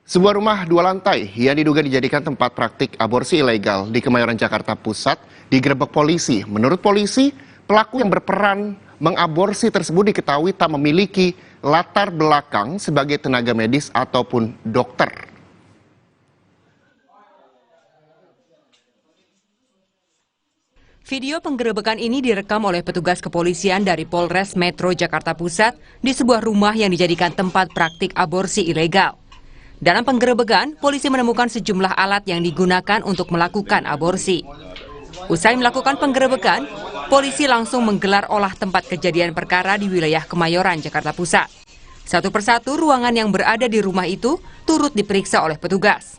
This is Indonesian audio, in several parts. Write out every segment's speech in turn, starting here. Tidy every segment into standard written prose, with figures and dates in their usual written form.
Sebuah rumah 2 lantai yang diduga dijadikan tempat praktik aborsi ilegal di Kemayoran, Jakarta Pusat digerebek polisi. Menurut polisi, pelaku yang berperan mengaborsi tersebut diketahui tak memiliki latar belakang sebagai tenaga medis ataupun dokter. Video penggerebekan ini direkam oleh petugas kepolisian dari Polres Metro Jakarta Pusat di sebuah rumah yang dijadikan tempat praktik aborsi ilegal. Dalam penggerebekan, polisi menemukan sejumlah alat yang digunakan untuk melakukan aborsi. Usai melakukan penggerebekan, polisi langsung menggelar olah tempat kejadian perkara di wilayah Kemayoran, Jakarta Pusat. Satu persatu ruangan yang berada di rumah itu turut diperiksa oleh petugas.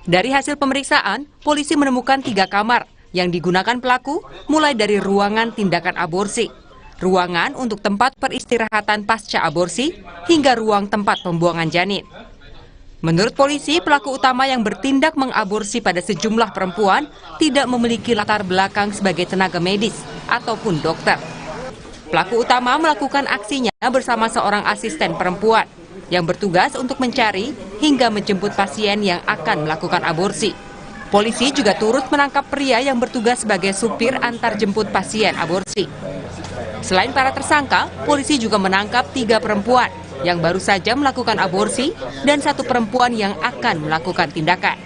Dari hasil pemeriksaan, polisi menemukan 3 kamar yang digunakan pelaku, mulai dari ruangan tindakan aborsi, ruangan untuk tempat peristirahatan pasca aborsi, hingga ruang tempat pembuangan janin. Menurut polisi, pelaku utama yang bertindak mengaborsi pada sejumlah perempuan tidak memiliki latar belakang sebagai tenaga medis ataupun dokter. Pelaku utama melakukan aksinya bersama seorang asisten perempuan yang bertugas untuk mencari hingga menjemput pasien yang akan melakukan aborsi. Polisi juga turut menangkap pria yang bertugas sebagai supir antar jemput pasien aborsi. Selain para tersangka, polisi juga menangkap 3 perempuan yang baru saja melakukan aborsi dan 1 perempuan yang akan melakukan tindakan.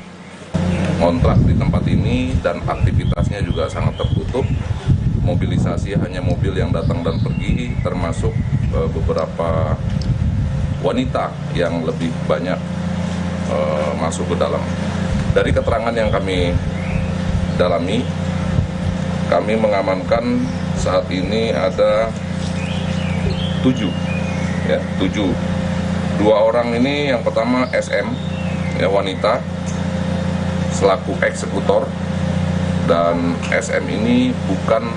Kontrak di tempat ini dan aktivitasnya juga sangat tertutup. Mobilisasi hanya mobil yang datang dan pergi, termasuk beberapa wanita yang lebih banyak masuk ke dalam. Dari keterangan yang kami dalami, kami mengamankan saat ini ada 7. 2 orang ini, yang pertama SM, ya, wanita, selaku eksekutor, dan SM ini bukan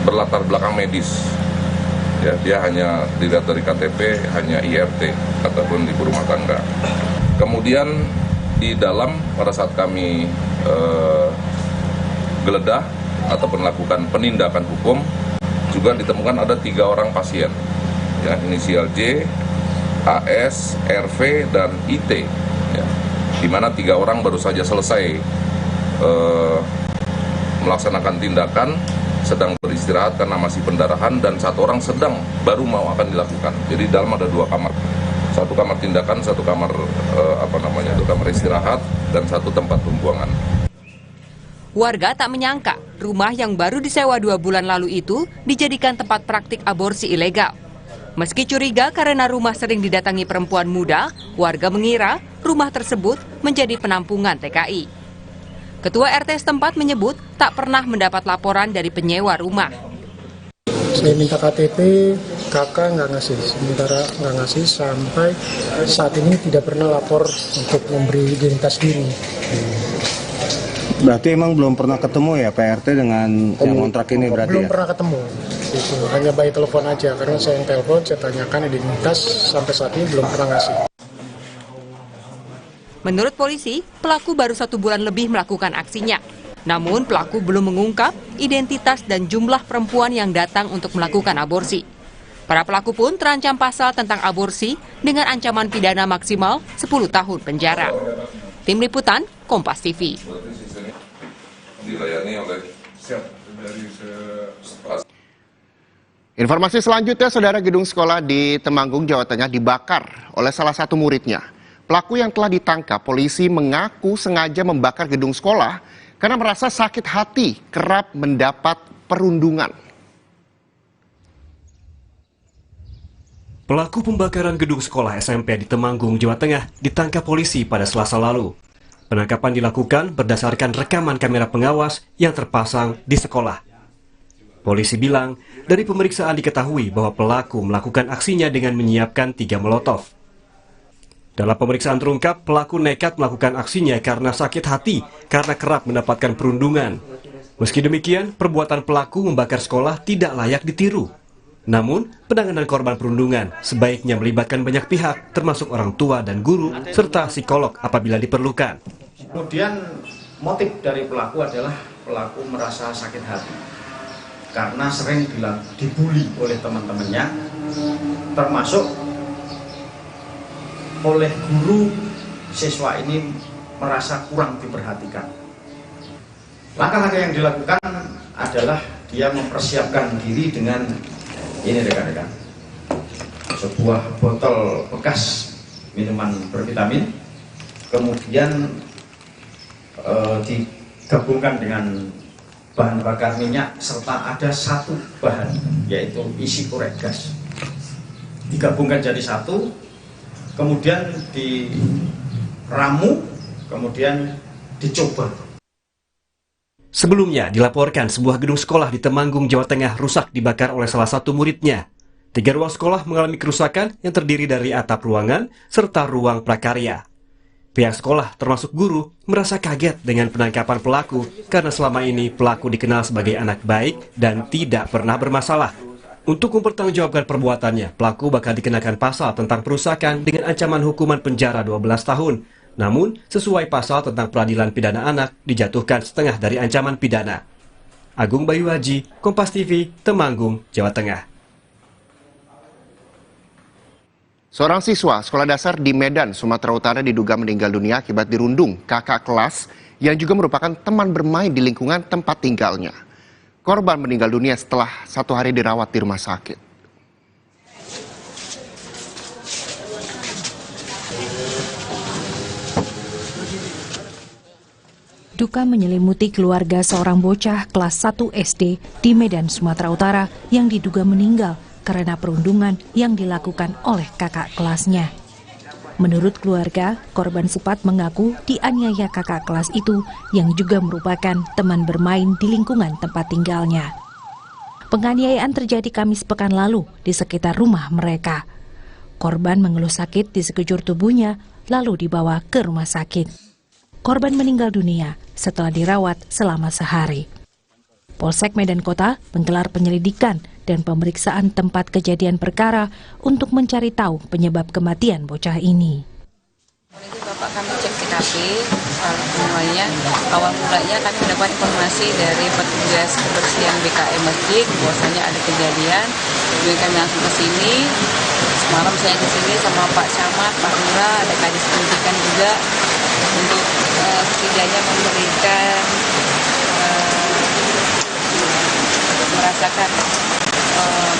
berlatar belakang medis. Ya, dia hanya dilihat dari KTP, hanya IRT ataupun ibu rumah tangga. Kemudian di dalam pada saat kami geledah ataupun melakukan penindakan hukum, juga ditemukan ada 3 orang pasien, ya, inisial J, AS, RV, dan IT, ya, di mana 3 orang baru saja selesai melaksanakan tindakan, sedang beristirahat karena masih pendarahan, dan 1 orang sedang baru mau akan dilakukan. Jadi dalam ada 2 kamar, 1 kamar tindakan, 1 kamar kamar istirahat, dan 1 tempat pembuangan. Warga tak menyangka rumah yang baru disewa 2 bulan lalu itu dijadikan tempat praktik aborsi ilegal. Meski curiga karena rumah sering didatangi perempuan muda, warga mengira rumah tersebut menjadi penampungan TKI. Ketua RT setempat menyebut tak pernah mendapat laporan dari penyewa rumah. Saya minta KTP, kakak nggak ngasih, sementara nggak ngasih sampai saat ini tidak pernah lapor untuk memberi identitas diri. Berarti emang belum pernah ketemu ya PRT dengan yang kontrak ini berarti belum ya? Pernah ketemu, itu hanya by telepon aja, karena saya yang telepon, saya tanyakan identitas, sampai saat ini belum pernah ngasih. Menurut polisi, pelaku baru 1 bulan lebih melakukan aksinya. Namun pelaku belum mengungkap identitas dan jumlah perempuan yang datang untuk melakukan aborsi. Para pelaku pun terancam pasal tentang aborsi dengan ancaman pidana maksimal 10 tahun penjara. Tim Liputan, Kompas TV. Informasi selanjutnya, saudara, gedung sekolah di Temanggung, Jawa Tengah dibakar oleh salah satu muridnya. Pelaku yang telah ditangkap, polisi mengaku sengaja membakar gedung sekolah karena merasa sakit hati kerap mendapat perundungan. Pelaku pembakaran gedung sekolah SMP di Temanggung, Jawa Tengah ditangkap polisi pada Selasa lalu. Penangkapan dilakukan berdasarkan rekaman kamera pengawas yang terpasang di sekolah. Polisi bilang, dari pemeriksaan diketahui bahwa pelaku melakukan aksinya dengan menyiapkan 3 molotov. Dalam pemeriksaan terungkap, pelaku nekat melakukan aksinya karena sakit hati karena kerap mendapatkan perundungan. Meski demikian, perbuatan pelaku membakar sekolah tidak layak ditiru. Namun, penanganan korban perundungan sebaiknya melibatkan banyak pihak, termasuk orang tua dan guru, serta psikolog apabila diperlukan. Kemudian motif dari pelaku adalah pelaku merasa sakit hati karena sering dibully oleh teman-temannya, termasuk oleh guru, siswa ini merasa kurang diperhatikan. Langkah-langkah yang dilakukan adalah dia mempersiapkan diri dengan ini rekan-rekan, sebuah botol bekas minuman bervitamin, kemudian digabungkan dengan bahan bakar minyak serta ada satu bahan yaitu isi korek gas, digabungkan jadi satu, kemudian diramu, kemudian dicoba. Sebelumnya dilaporkan sebuah gedung sekolah di Temanggung, Jawa Tengah rusak dibakar oleh salah satu muridnya. 3 ruang sekolah mengalami kerusakan yang terdiri dari atap ruangan serta ruang prakarya. Pihak sekolah termasuk guru merasa kaget dengan penangkapan pelaku karena selama ini pelaku dikenal sebagai anak baik dan tidak pernah bermasalah. Untuk mempertanggungjawabkan perbuatannya, pelaku bakal dikenakan pasal tentang perusakan dengan ancaman hukuman penjara 12 tahun. Namun, sesuai pasal tentang peradilan pidana anak, dijatuhkan setengah dari ancaman pidana. Agung Bayu Haji, Kompas TV, Temanggung, Jawa Tengah. Seorang siswa sekolah dasar di Medan, Sumatera Utara diduga meninggal dunia akibat dirundung kakak kelas yang juga merupakan teman bermain di lingkungan tempat tinggalnya. Korban meninggal dunia setelah 1 hari dirawat di rumah sakit. Duka menyelimuti keluarga seorang bocah kelas 1 SD di Medan, Sumatera Utara yang diduga meninggal karena perundungan yang dilakukan oleh kakak kelasnya. Menurut keluarga, korban sempat mengaku dianiaya kakak kelas itu yang juga merupakan teman bermain di lingkungan tempat tinggalnya. Penganiayaan terjadi Kamis pekan lalu di sekitar rumah mereka. Korban mengeluh sakit di sekujur tubuhnya lalu dibawa ke rumah sakit. Korban meninggal dunia setelah dirawat selama sehari. Polsek Medan Kota menggelar penyelidikan dan pemeriksaan tempat kejadian perkara untuk mencari tahu penyebab kematian bocah ini. Bapak kami cek TKP, semuanya awal mulanya kami mendapat informasi dari petugas kebersihan BKM Masjid bahwasanya ada kejadian, jadi kami langsung ke sini. Semalam saya di sini sama Pak Camat, Pak Lurah, ada Kadis Pendidikan juga untuk setidaknya memberikan merasakan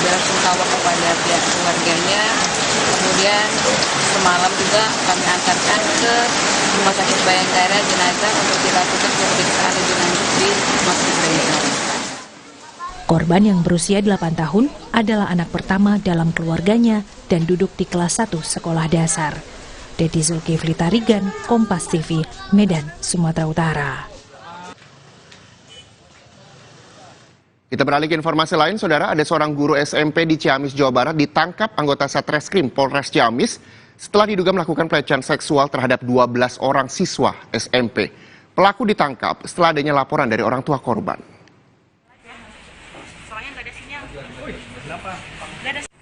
belasungkawa kepada pihak keluarganya. Kemudian semalam juga kami antarkan ke Rumah Sakit Bayangkara jenazah untuk dilakukan pemeriksaan lebih lanjut di Rumah Sakit Bayangkara. Korban yang berusia 8 tahun adalah anak pertama dalam keluarganya dan duduk di kelas 1 sekolah dasar. Dedi Zulkifli Tarigan, Kompas TV, Medan, Sumatera Utara. Kita beralih ke informasi lain, Saudara. Ada seorang guru SMP di Ciamis, Jawa Barat ditangkap anggota Satreskrim Polres Ciamis setelah diduga melakukan pelecehan seksual terhadap 12 orang siswa SMP. Pelaku ditangkap setelah adanya laporan dari orang tua korban.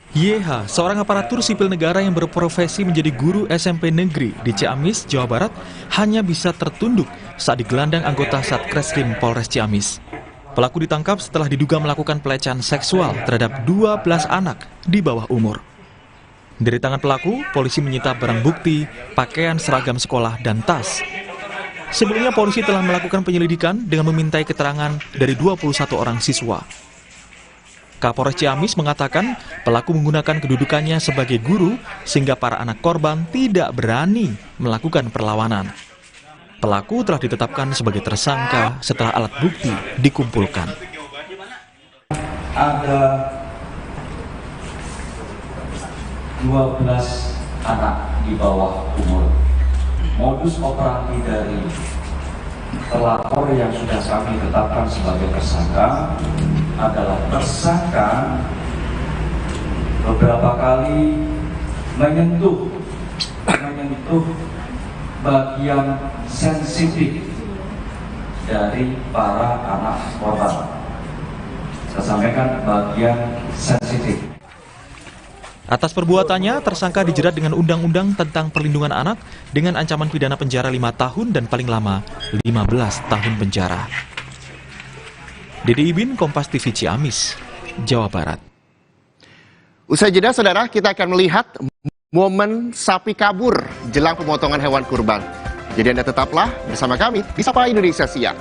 YH, seorang aparatur sipil negara yang berprofesi menjadi guru SMP negeri di Ciamis, Jawa Barat, hanya bisa tertunduk saat digelandang anggota Satreskrim Polres Ciamis. Pelaku ditangkap setelah diduga melakukan pelecehan seksual terhadap 12 anak di bawah umur. Dari tangan pelaku, polisi menyita barang bukti, pakaian seragam sekolah, dan tas. Sebelumnya polisi telah melakukan penyelidikan dengan memintai keterangan dari 21 orang siswa. Kapolres Ciamis mengatakan pelaku menggunakan kedudukannya sebagai guru sehingga para anak korban tidak berani melakukan perlawanan. Pelaku telah ditetapkan sebagai tersangka setelah alat bukti dikumpulkan. Ada 12 anak di bawah umur. Modus operandi dari pelapor yang sudah kami tetapkan sebagai tersangka adalah tersangka beberapa kali menyentuh bagian sensitif dari para anak korban. Saya sampaikan bagian sensitif. Atas perbuatannya, tersangka dijerat dengan Undang-Undang tentang Perlindungan Anak dengan ancaman pidana penjara 5 tahun dan paling lama 15 tahun penjara. Dede Ibin, Kompas TV Ciamis, Jawa Barat. Usai jeda, Saudara, kita akan melihat momen sapi kabur jelang pemotongan hewan kurban. Jadi Anda tetaplah bersama kami di Sapa Indonesia Siang.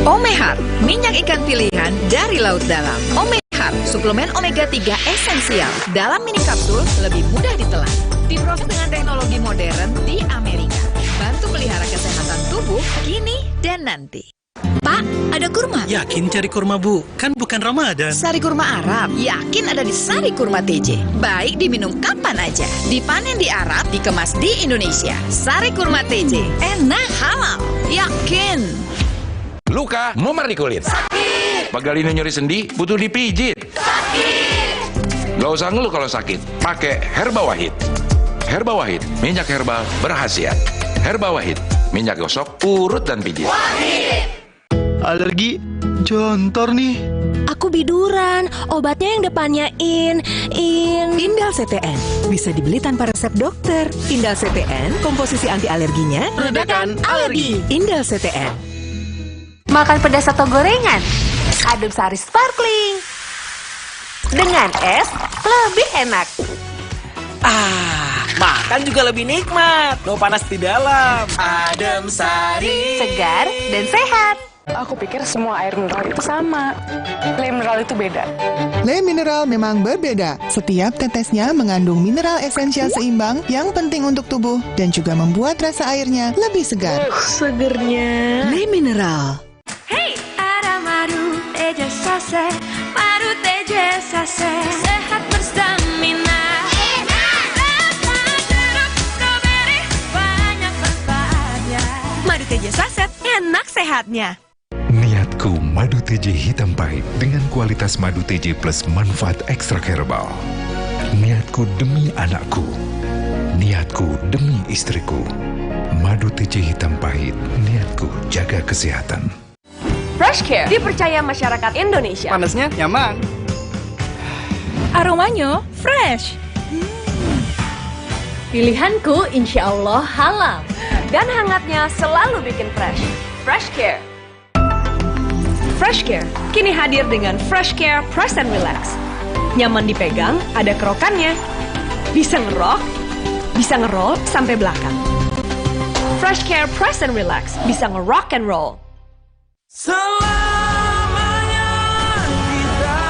Omehar, minyak ikan pilihan dari laut dalam. Omehar, suplemen omega 3 esensial. Dalam mini kapsul, lebih mudah ditelan. Diproses dengan teknologi modern di Amerika. Bantu pelihara kesehatan tubuh kini dan nanti. Pak, ada kurma? Yakin cari kurma, Bu? Kan bukan Ramadan. Sari kurma Arab, yakin ada di Sari Kurma TJ. Baik diminum kapan aja. Dipanen di Arab, dikemas di Indonesia. Sari Kurma TJ, enak halal, yakin. Luka, memar di kulit. Sakit. Pagalino nyeri sendi, butuh dipijit. Sakit. Gak usah ngeluh kalau sakit. Pakai Herba Wahid. Herba Wahid, minyak herbal berkhasiat. Herba Wahid, minyak gosok, urut dan pijit. Wahid. Alergi, jontor nih. Aku biduran, obatnya yang depannya Indal CTN. Bisa dibeli tanpa resep dokter. Indal CTN, komposisi anti alerginya Redakan alergi. Indal CTN. Makan pedas atau gorengan? Adem Sari Sparkling. Dengan es, lebih enak. Makan juga lebih nikmat. No panas di dalam. Adem Sari. Segar dan sehat. Aku pikir semua air mineral itu sama. Le mineral itu beda. Le mineral memang berbeda. Setiap tetesnya mengandung mineral esensial seimbang yang penting untuk tubuh dan juga membuat rasa airnya lebih segar. Segernya. Le mineral. Hey, ada madu teja sase, madu teja sase, sehat berstamina. Jeruk, strawberry, banyak manfaatnya. Madu teja saset, enak sehatnya. Niatku madu TJ hitam pahit dengan kualitas madu TJ plus manfaat ekstra herbal. Niatku demi anakku. Niatku demi istriku. Madu TJ hitam pahit, niatku jaga kesehatan. Fresh Care dipercaya masyarakat Indonesia. Panasnya nyaman. Aromanya fresh. Pilihanku insya Allah halal. Dan hangatnya selalu bikin fresh. Fresh Care. Fresh Care kini hadir dengan Fresh Care Press and Relax. Nyaman dipegang, ada kerokannya. Bisa ngerok, bisa ngeroll sampai belakang. Fresh Care Press and Relax bisa ngerock and roll. Selamanya kita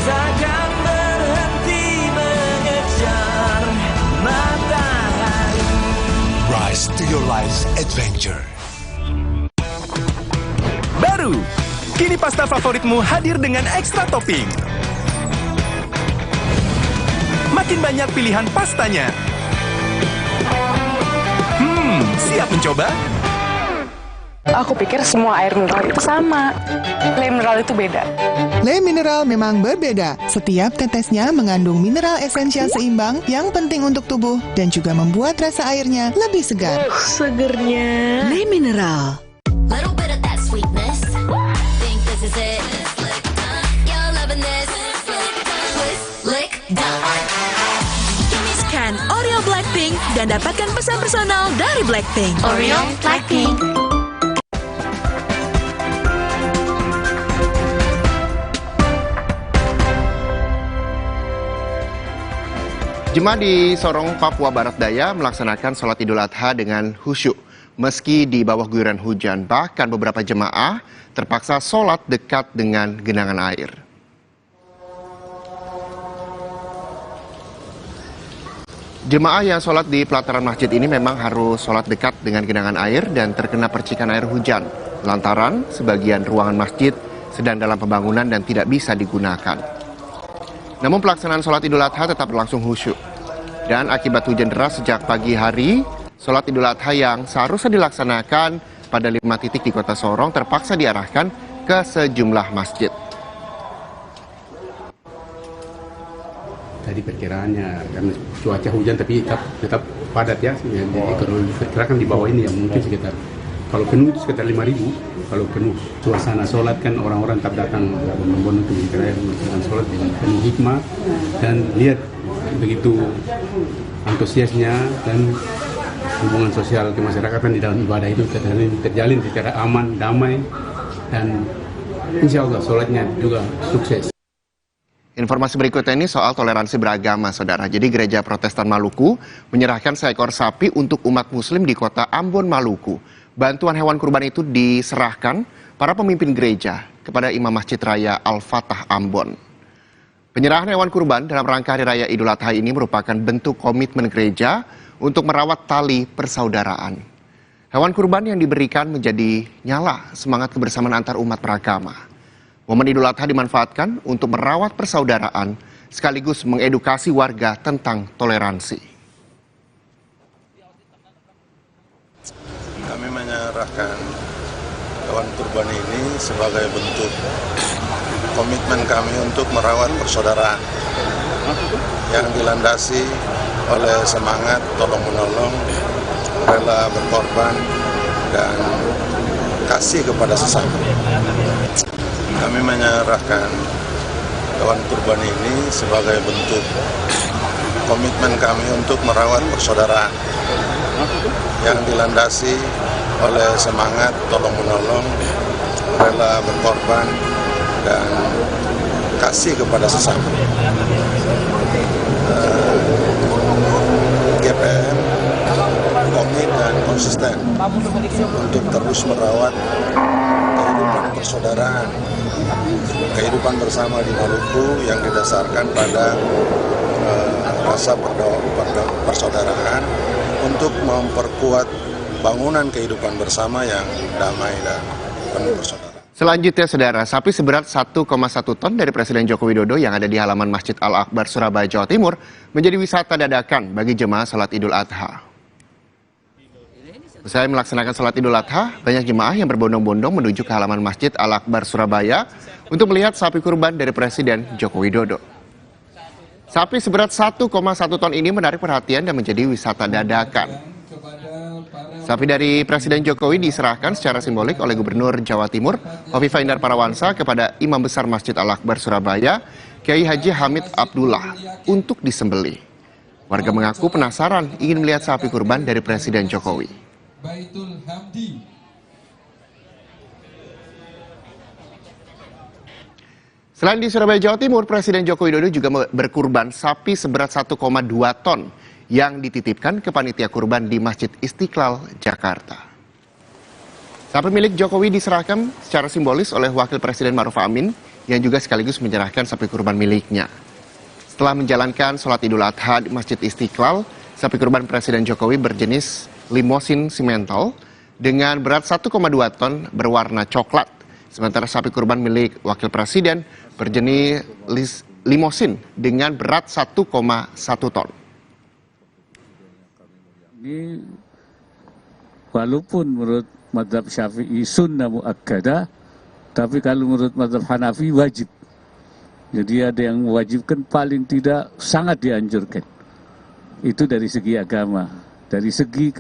takkan berhenti mengejar matahari. Rise to your life's adventure. Baru, kini pasta favoritmu hadir dengan ekstra topping. Makin banyak pilihan pastanya. Siap mencoba? Aku pikir semua air mineral itu sama. Le mineral itu beda. Le mineral memang berbeda. Setiap tetesnya mengandung mineral esensial seimbang yang penting untuk tubuh dan juga membuat rasa airnya lebih segar. Segernya. Le mineral. Scan Oreo Blackpink dan dapatkan pesan personal dari Blackpink. Oreo Blackpink. Jemaah di Sorong, Papua Barat Daya melaksanakan sholat Idul Adha dengan khusyuk. Meski di bawah guyuran hujan, bahkan beberapa jemaah terpaksa sholat dekat dengan genangan air. Jemaah yang sholat di pelataran masjid ini memang harus sholat dekat dengan genangan air dan terkena percikan air hujan. Lantaran sebagian ruangan masjid sedang dalam pembangunan dan tidak bisa digunakan. Namun pelaksanaan sholat Idul Adha tetap berlangsung khusyuk. Dan akibat hujan deras sejak pagi hari, sholat Idul Adha yang seharusnya dilaksanakan pada 5 titik di kota Sorong terpaksa diarahkan ke sejumlah masjid. Tadi perkiraannya karena cuaca hujan tapi tetap padat ya. Jadi kalau perkirakan di bawah ini ya mungkin sekitar, kalau penuh itu sekitar 5.000. Kalau penuh suasana sholat kan orang-orang tetap datang berbondong-bondong ke masjid raya melakukan sholat dengan penuh hikmah dan lihat begitu antusiasnya dan hubungan sosial kemasyarakatan di dalam ibadah itu terjalin secara aman, damai, dan insya Allah sholatnya juga sukses. Informasi berikutnya ini soal toleransi beragama, saudara. Jadi Gereja Protestan Maluku menyerahkan seekor sapi untuk umat muslim di kota Ambon, Maluku. Bantuan hewan kurban itu diserahkan para pemimpin gereja kepada Imam Masjid Raya Al-Fatah Ambon. Penyerahan hewan kurban dalam rangka Hari Raya Idul Adha ini merupakan bentuk komitmen gereja untuk merawat tali persaudaraan. Hewan kurban yang diberikan menjadi nyala semangat kebersamaan antar umat beragama. Momen Idul Adha dimanfaatkan untuk merawat persaudaraan sekaligus mengedukasi warga tentang toleransi. Kami menyerahkan hewan kurban ini sebagai bentuk komitmen kami untuk merawat persaudaraan yang dilandasi oleh semangat tolong-menolong, rela berkorban, dan kasih kepada sesama. Kami menyerahkan hewan kurban ini sebagai bentuk komitmen kami untuk merawat persaudaraan yang dilandasi oleh semangat tolong-menolong, rela berkorban, dan kasih kepada sesama. GPM komit dan konsisten untuk terus merawat kehidupan persaudaraan, kehidupan bersama di Maluku yang didasarkan pada rasa persaudaraan untuk memperkuat bangunan kehidupan bersama yang damai dan penuh persaudaraan. Selanjutnya, saudara, sapi seberat 1,1 ton dari Presiden Joko Widodo yang ada di halaman Masjid Al-Akbar, Surabaya, Jawa Timur menjadi wisata dadakan bagi jemaah salat Idul Adha. Usai melaksanakan salat Idul Adha, banyak jemaah yang berbondong-bondong menuju ke halaman Masjid Al-Akbar, Surabaya untuk melihat sapi kurban dari Presiden Joko Widodo. Sapi seberat 1,1 ton ini menarik perhatian dan menjadi wisata dadakan. Sapi dari Presiden Jokowi diserahkan secara simbolik oleh Gubernur Jawa Timur, Hovifah Indar Parawansa, kepada Imam Besar Masjid Al-Akbar Surabaya, Kiai Haji Hamid Abdullah, untuk disembelih. Warga mengaku penasaran ingin melihat sapi kurban dari Presiden Jokowi. Selain di Surabaya, Jawa Timur, Presiden Joko Widodo juga berkurban sapi seberat 1,2 ton yang dititipkan ke panitia kurban di Masjid Istiqlal, Jakarta. Sapi milik Jokowi diserahkan secara simbolis oleh Wakil Presiden Ma'ruf Amin yang juga sekaligus menyerahkan sapi kurban miliknya. Setelah menjalankan sholat Idul Adha di Masjid Istiqlal, sapi kurban Presiden Jokowi berjenis limosin simental dengan berat 1,2 ton berwarna coklat. Sementara sapi kurban milik Wakil Presiden berjenis limosin dengan berat 1,1 ton. Ini walaupun menurut mazhab Syafi'i sunnah muakkadah, tapi kalau menurut mazhab Hanafi wajib. Jadi ada yang mewajibkan, paling tidak sangat dianjurkan. Itu dari segi agama. Dari segi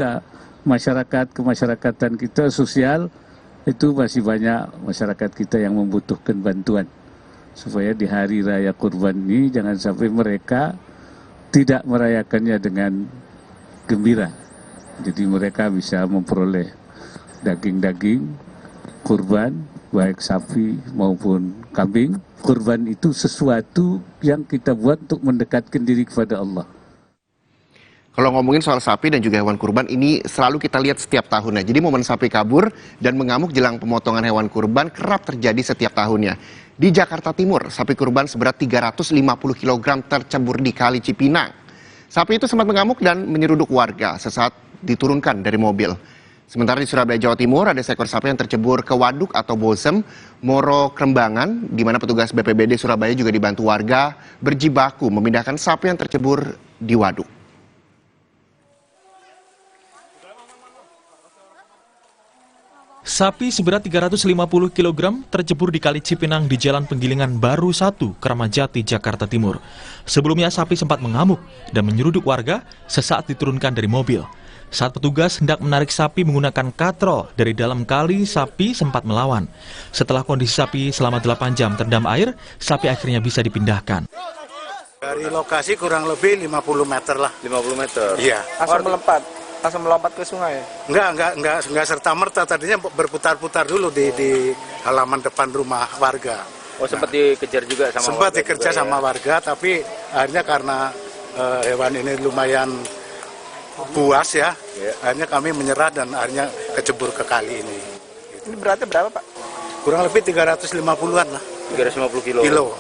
kemasyarakatan kita sosial, itu masih banyak masyarakat kita yang membutuhkan bantuan. Supaya di hari raya kurban ini jangan sampai mereka tidak merayakannya dengan gembira. Jadi mereka bisa memperoleh daging-daging kurban, baik sapi maupun kambing. Kurban itu sesuatu yang kita buat untuk mendekatkan diri kepada Allah. Kalau ngomongin soal sapi dan juga hewan kurban, ini selalu kita lihat setiap tahunnya. Jadi momen sapi kabur dan mengamuk jelang pemotongan hewan kurban kerap terjadi setiap tahunnya. Di Jakarta Timur, sapi kurban seberat 350 kg tercebur di Kali Cipinang. Sapi itu sempat mengamuk dan menyeruduk warga sesaat diturunkan dari mobil. Sementara di Surabaya, Jawa Timur, ada seekor sapi yang tercebur ke waduk atau bozem Moro Krembangan, di mana petugas BPBD Surabaya juga dibantu warga berjibaku memindahkan sapi yang tercebur di waduk. Sapi seberat 350 kg tercebur di Kali Cipinang di Jalan Penggilingan Baru 1, Kramat Jati, Jakarta Timur. Sebelumnya sapi sempat mengamuk dan menyeruduk warga sesaat diturunkan dari mobil. Saat petugas hendak menarik sapi menggunakan katrol dari dalam kali, sapi sempat melawan. Setelah kondisi sapi selama 8 jam terendam air, sapi akhirnya bisa dipindahkan. Dari lokasi kurang lebih 50 meter lah. 50 meter? Iya. Langsung melompat? langsung melompat ke sungai? Enggak serta-merta, tadinya berputar-putar dulu di halaman depan rumah warga. Oh, sempat dikejar juga sama sempat warga? Dikejar juga, sama warga, tapi akhirnya karena hewan ini lumayan buas ya, akhirnya kami menyerah dan akhirnya kecebur ke kali ini. Ini beratnya berapa, Pak? Kurang lebih 350-an lah. 350 kilo.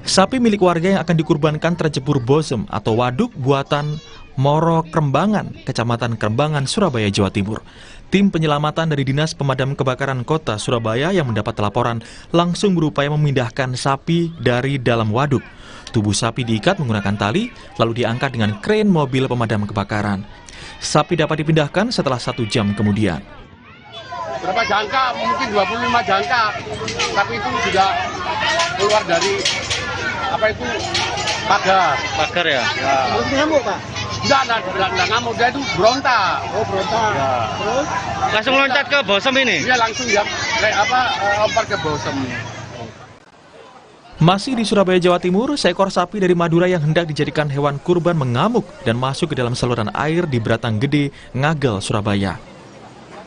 Sapi milik warga yang akan dikurbankan tercebur bozem atau waduk buatan Moro Krembangan, Kecamatan Krembangan, Surabaya, Jawa Timur. Tim penyelamatan dari Dinas Pemadam Kebakaran Kota Surabaya yang mendapat laporan langsung berupaya memindahkan sapi dari dalam waduk. Tubuh sapi diikat menggunakan tali, lalu diangkat dengan kren mobil pemadam kebakaran. Sapi dapat dipindahkan setelah 1 jam kemudian. Berapa jangka? Mungkin 25 jangka, tapi itu sudah keluar dari pagar ya? Terus ngamuk, Pak? Enggak ngamuk, dia itu berontak. Oh, berontak. Ya. Terus? Langsung loncat ke bosem ini? Iya, langsung ya, lompat ke bosem. Masih di Surabaya, Jawa Timur, seekor sapi dari Madura yang hendak dijadikan hewan kurban mengamuk dan masuk ke dalam saluran air di Beratang Gede, Ngagel, Surabaya.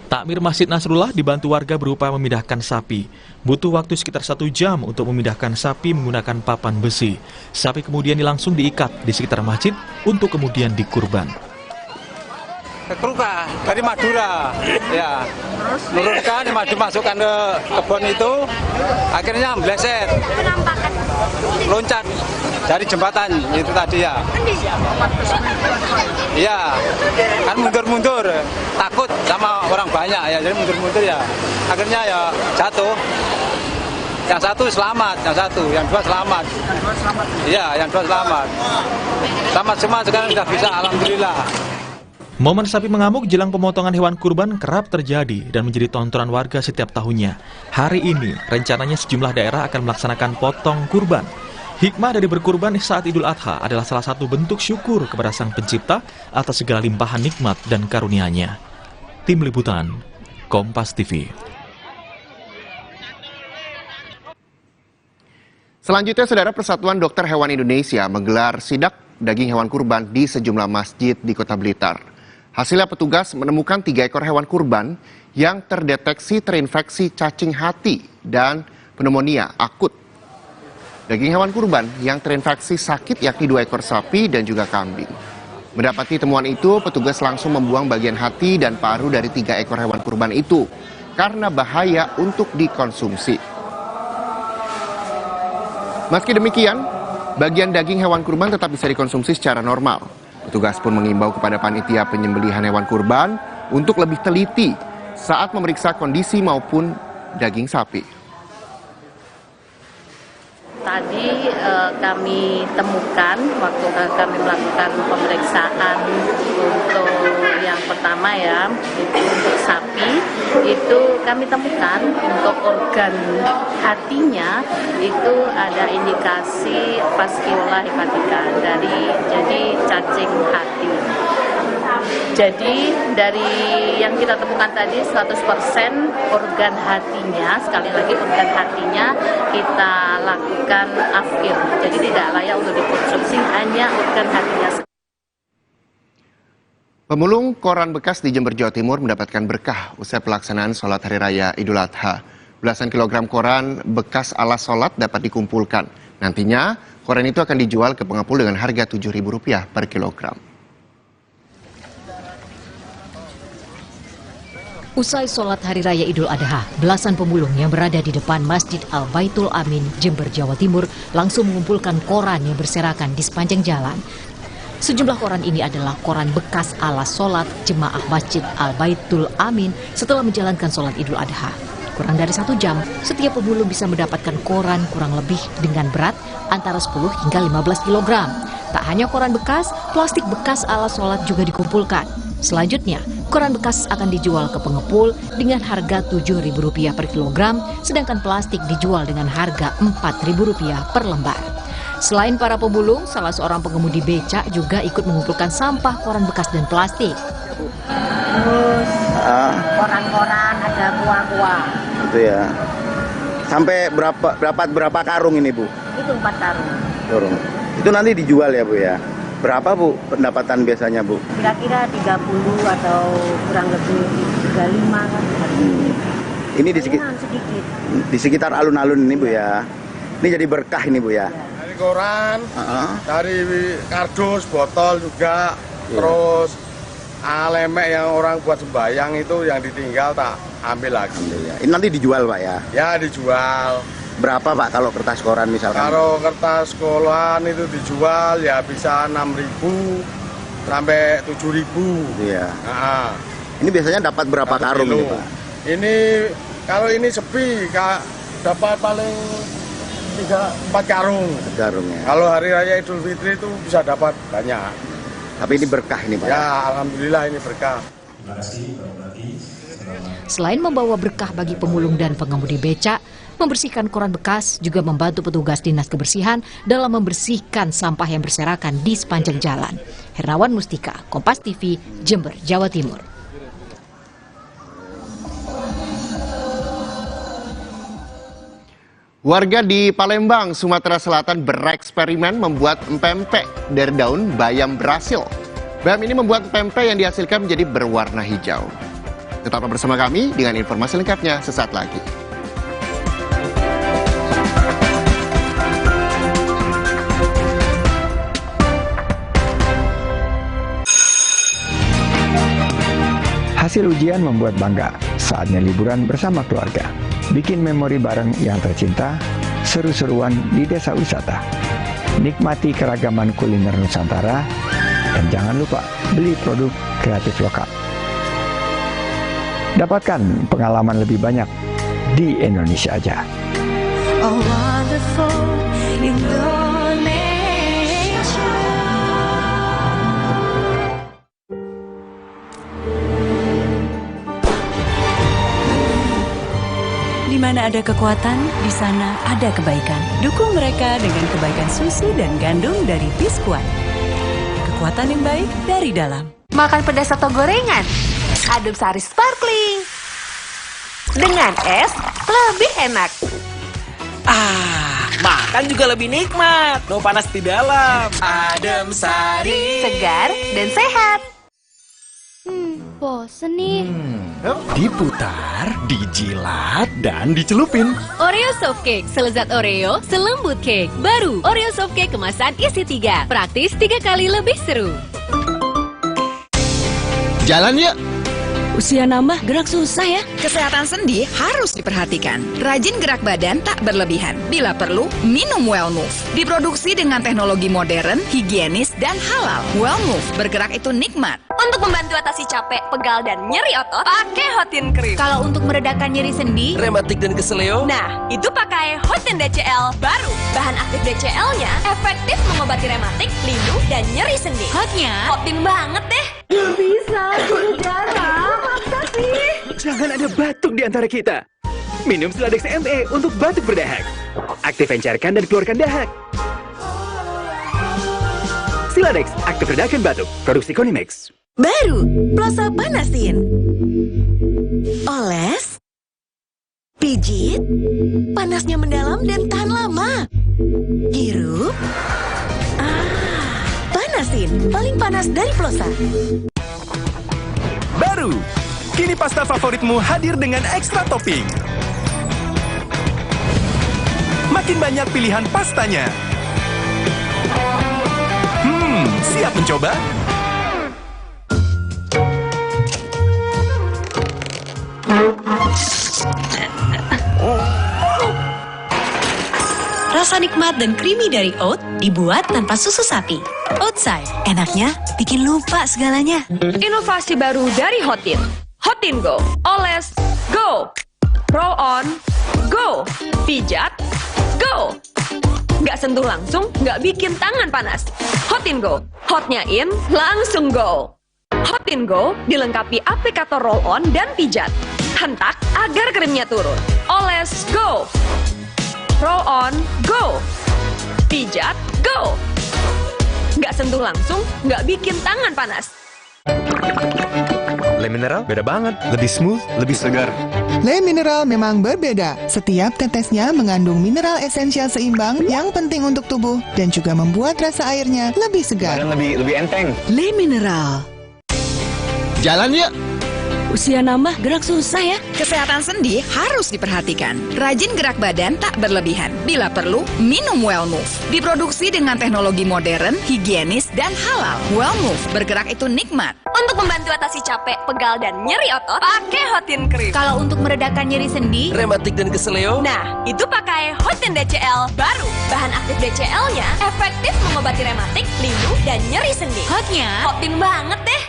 Takmir Masjid Nasrullah dibantu warga berupaya memindahkan sapi. Butuh waktu sekitar 1 jam untuk memindahkan sapi menggunakan papan besi. Sapi kemudian langsung diikat di sekitar masjid untuk kemudian dikurban. Keruka dari Madura, ya. Menurunkan, dimasukkan ke kebun itu, akhirnya meleset, loncat dari jembatan itu tadi ya. Iya, kan mundur-mundur, takut sama orang banyak ya, jadi mundur-mundur ya. Akhirnya ya jatuh. Yang satu selamat, yang dua selamat. Iya, yang dua selamat. Selamat semua, sekarang sudah bisa, alhamdulillah. Momen sapi mengamuk jelang pemotongan hewan kurban kerap terjadi dan menjadi tontonan warga setiap tahunnya. Hari ini, rencananya sejumlah daerah akan melaksanakan potong kurban. Hikmah dari berkurban saat Idul Adha adalah salah satu bentuk syukur kepada Sang Pencipta atas segala limpahan nikmat dan karunia-Nya. Tim Liputan, Kompas TV. Selanjutnya, Saudara, Persatuan Dokter Hewan Indonesia menggelar sidak daging hewan kurban di sejumlah masjid di Kota Blitar. Hasilnya petugas menemukan 3 ekor hewan kurban yang terdeteksi terinfeksi cacing hati dan pneumonia akut. Daging hewan kurban yang terinfeksi sakit yakni 2 ekor sapi dan juga kambing. Mendapati temuan itu, petugas langsung membuang bagian hati dan paru dari 3 ekor hewan kurban itu karena bahaya untuk dikonsumsi. Meski demikian, bagian daging hewan kurban tetap bisa dikonsumsi secara normal. Petugas pun mengimbau kepada panitia penyembelihan hewan kurban untuk lebih teliti saat memeriksa kondisi maupun daging sapi. Tadi kami temukan waktu kami melakukan pemeriksaan untuk yang pertama ya, itu untuk sapi, itu kami temukan untuk organ hatinya itu ada indikasi Fasciola hepatica jadi cacing hati. Jadi dari yang kita temukan tadi 100% organ hatinya, sekali lagi organ hatinya kita lakukan afkir. Jadi tidak layak untuk dikonsumsi, hanya organ hatinya. Pemulung koran bekas di Jember, Jawa Timur mendapatkan berkah usai pelaksanaan sholat Hari Raya Idul Adha. Belasan kilogram koran bekas alas sholat dapat dikumpulkan. Nantinya, koran itu akan dijual ke pengepul dengan harga Rp7.000 per kilogram. Usai sholat Hari Raya Idul Adha, belasan pemulung yang berada di depan Masjid Al-Baitul Amin, Jember, Jawa Timur, langsung mengumpulkan koran yang berserakan di sepanjang jalan. Sejumlah koran ini adalah koran bekas alas sholat jemaah Masjid Al-Baitul Amin setelah menjalankan sholat Idul Adha. Kurang dari 1 jam, setiap pemulung bisa mendapatkan koran kurang lebih dengan berat antara 10 hingga 15 kg. Tak hanya koran bekas, plastik bekas alas sholat juga dikumpulkan. Selanjutnya, koran bekas akan dijual ke pengepul dengan harga Rp7.000 per kilogram, sedangkan plastik dijual dengan harga Rp4.000 per lembar. Selain para pemulung, salah seorang pengemudi becak juga ikut mengumpulkan sampah koran bekas dan plastik. Terus koran-koran, ada kuah-kuah. Itu ya. Sampai berapa karung ini, Bu? Itu 4 karung. Itu nanti dijual ya, Bu ya? Berapa Bu pendapatan biasanya Bu? Kira-kira 30 atau kurang lebih 35 kan. Ini sedikit. di sekitar alun-alun ini Bu ya. Ini jadi berkah ini Bu ya. Dari koran, dari kardus, botol juga, terus lemek yang orang buat sembayang itu yang ditinggal tak ambil lagi. Ini nanti dijual Pak ya? Ya dijual. Berapa Pak kalau kertas koran misalkan? Kalau kertas koran itu dijual ya bisa 6.000 sampai 7.000. Iya. Ini biasanya dapat berapa karung ini Pak? Ini kalau ini sepi Kak, dapat paling 3-4 karung. Karungnya. Kalau hari raya Idul Fitri itu bisa dapat banyak. Tapi ini berkah ini Pak? Ya, alhamdulillah ini berkah. Terima kasih Pak Bupati. Selain membawa berkah bagi pemulung dan pengemudi becak, membersihkan koran bekas juga membantu petugas Dinas Kebersihan dalam membersihkan sampah yang berserakan di sepanjang jalan. Hernawan Mustika, Kompas TV, Jember, Jawa Timur. Warga di Palembang, Sumatera Selatan bereksperimen membuat empempe dari daun bayam Brasil. Bayam ini membuat empempe yang dihasilkan menjadi berwarna hijau. Tetaplah bersama kami dengan informasi lengkapnya sesaat lagi. Hasil ujian membuat bangga. Saatnya liburan bersama keluarga. Bikin memori bareng yang tercinta, seru-seruan di desa wisata. Nikmati keragaman kuliner Nusantara, dan jangan lupa beli produk kreatif lokal. Dapatkan pengalaman lebih banyak di Indonesia aja. Oh wonderful Indonesia. Di mana ada kekuatan, di sana ada kebaikan. Dukung mereka dengan kebaikan susu dan gandum dari Biskuat. Kekuatan yang baik dari dalam. Makan pedas atau gorengan? Adem Sari Sparkling. Dengan es, lebih enak. Makan juga lebih nikmat. No panas di dalam. Adem Sari. Segar dan sehat. Bosen nih. Diputar, dijilat, dan dicelupin. Oreo Soft Cake, selezat Oreo, selembut cake. Baru, Oreo Soft Cake kemasan isi 3. Praktis 3 kali lebih seru. Jalan yuk! Usia nambah, gerak susah ya. Kesehatan sendi harus diperhatikan. Rajin gerak badan tak berlebihan. Bila perlu, minum Well Move. Diproduksi dengan teknologi modern, higienis, dan halal. Well Move, bergerak itu nikmat. Untuk membantu atasi capek, pegal, dan nyeri otot, pakai Hotin Cream. Kalau untuk meredakan nyeri sendi, Rematik dan keseleo. nah, itu pakai Hotin DCL baru. Bahan aktif DCL-nya efektif mengobati rematik, lindung, dan nyeri sendi. Hotnya, Hotin banget deh. Gak bisa, darah. Maksa sih. Jangan ada batuk di antara kita. Minum Siladex ME untuk batuk berdahak. Aktif encerkan dan keluarkan dahak. Siladex, aktif redakan batuk. Produksi Konimex. Baru, Plosa Panasin. Oles, pijit, panasnya mendalam dan tahan lama. Hirup, panasin, paling panas dari Plosa. Baru, kini pasta favoritmu hadir dengan ekstra topping. Makin banyak pilihan pastanya. Siap mencoba? Rasa nikmat dan creamy dari oat dibuat tanpa susu sapi. Oatside, enaknya bikin lupa segalanya. Inovasi baru dari Hotin. Hotin Go. Oles, go. Roll on, go. Pijat, go. Nggak sentuh langsung, nggak bikin tangan panas. Hotin Go. Hotnya in, langsung go. Hotin Go dilengkapi aplikator roll on dan pijat. Hentak agar krimnya turun. Oles, go. Roll on, go. Pijat, go. Nggak sentuh langsung, nggak bikin tangan panas. Le Mineral beda banget. Lebih smooth, lebih segar. Le Mineral memang berbeda. Setiap tetesnya mengandung mineral esensial seimbang yang penting untuk tubuh dan juga membuat rasa airnya lebih segar. Dan lebih enteng. Le Mineral. Jalan yuk. Usia nambah, gerak susah ya. Kesehatan sendi harus diperhatikan. Rajin gerak badan tak berlebihan. Bila perlu, minum Wellmove. Diproduksi dengan teknologi modern, higienis, dan halal. Wellmove, bergerak itu nikmat. Untuk membantu atasi capek, pegal, dan nyeri otot, pakai Hotin Cream. Kalau untuk meredakan nyeri sendi, rematik dan keseleo, nah, itu pakai Hotin DCL baru. Bahan aktif DCL-nya efektif mengobati rematik, linu, dan nyeri sendi. hotnya Hotin banget deh.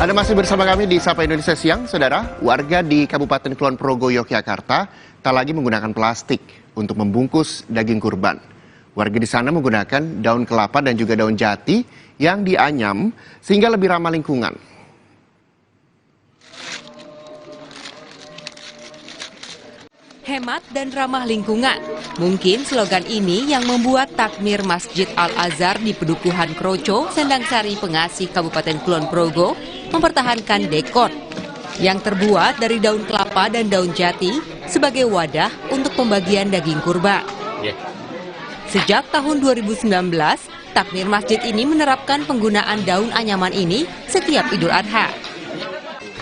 Anda masih bersama kami di Sapa Indonesia Siang, Saudara. Warga di Kabupaten Kulon Progo, Yogyakarta tak lagi menggunakan plastik untuk membungkus daging kurban. Warga di sana menggunakan daun kelapa dan juga daun jati yang dianyam sehingga lebih ramah lingkungan. Hemat dan ramah lingkungan. Mungkin slogan ini yang membuat takmir Masjid Al-Azhar di Pedukuhan Kroco, Sendang Sari, Pengasih, Kabupaten Kulon Progo mempertahankan dekor yang terbuat dari daun kelapa dan daun jati sebagai wadah untuk pembagian daging kurban. Sejak tahun 2019, takmir masjid ini menerapkan penggunaan daun anyaman ini setiap Idul Adha.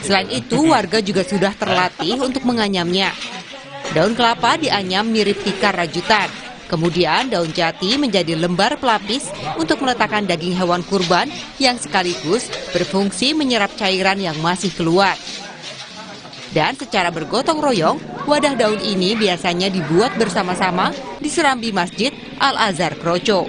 Selain itu, warga juga sudah terlatih untuk menganyamnya. Daun kelapa dianyam mirip tikar rajutan. Kemudian daun jati menjadi lembar pelapis untuk meletakkan daging hewan kurban yang sekaligus berfungsi menyerap cairan yang masih keluar. Dan secara bergotong royong, wadah daun ini biasanya dibuat bersama-sama di serambi Masjid Al-Azhar Kroco.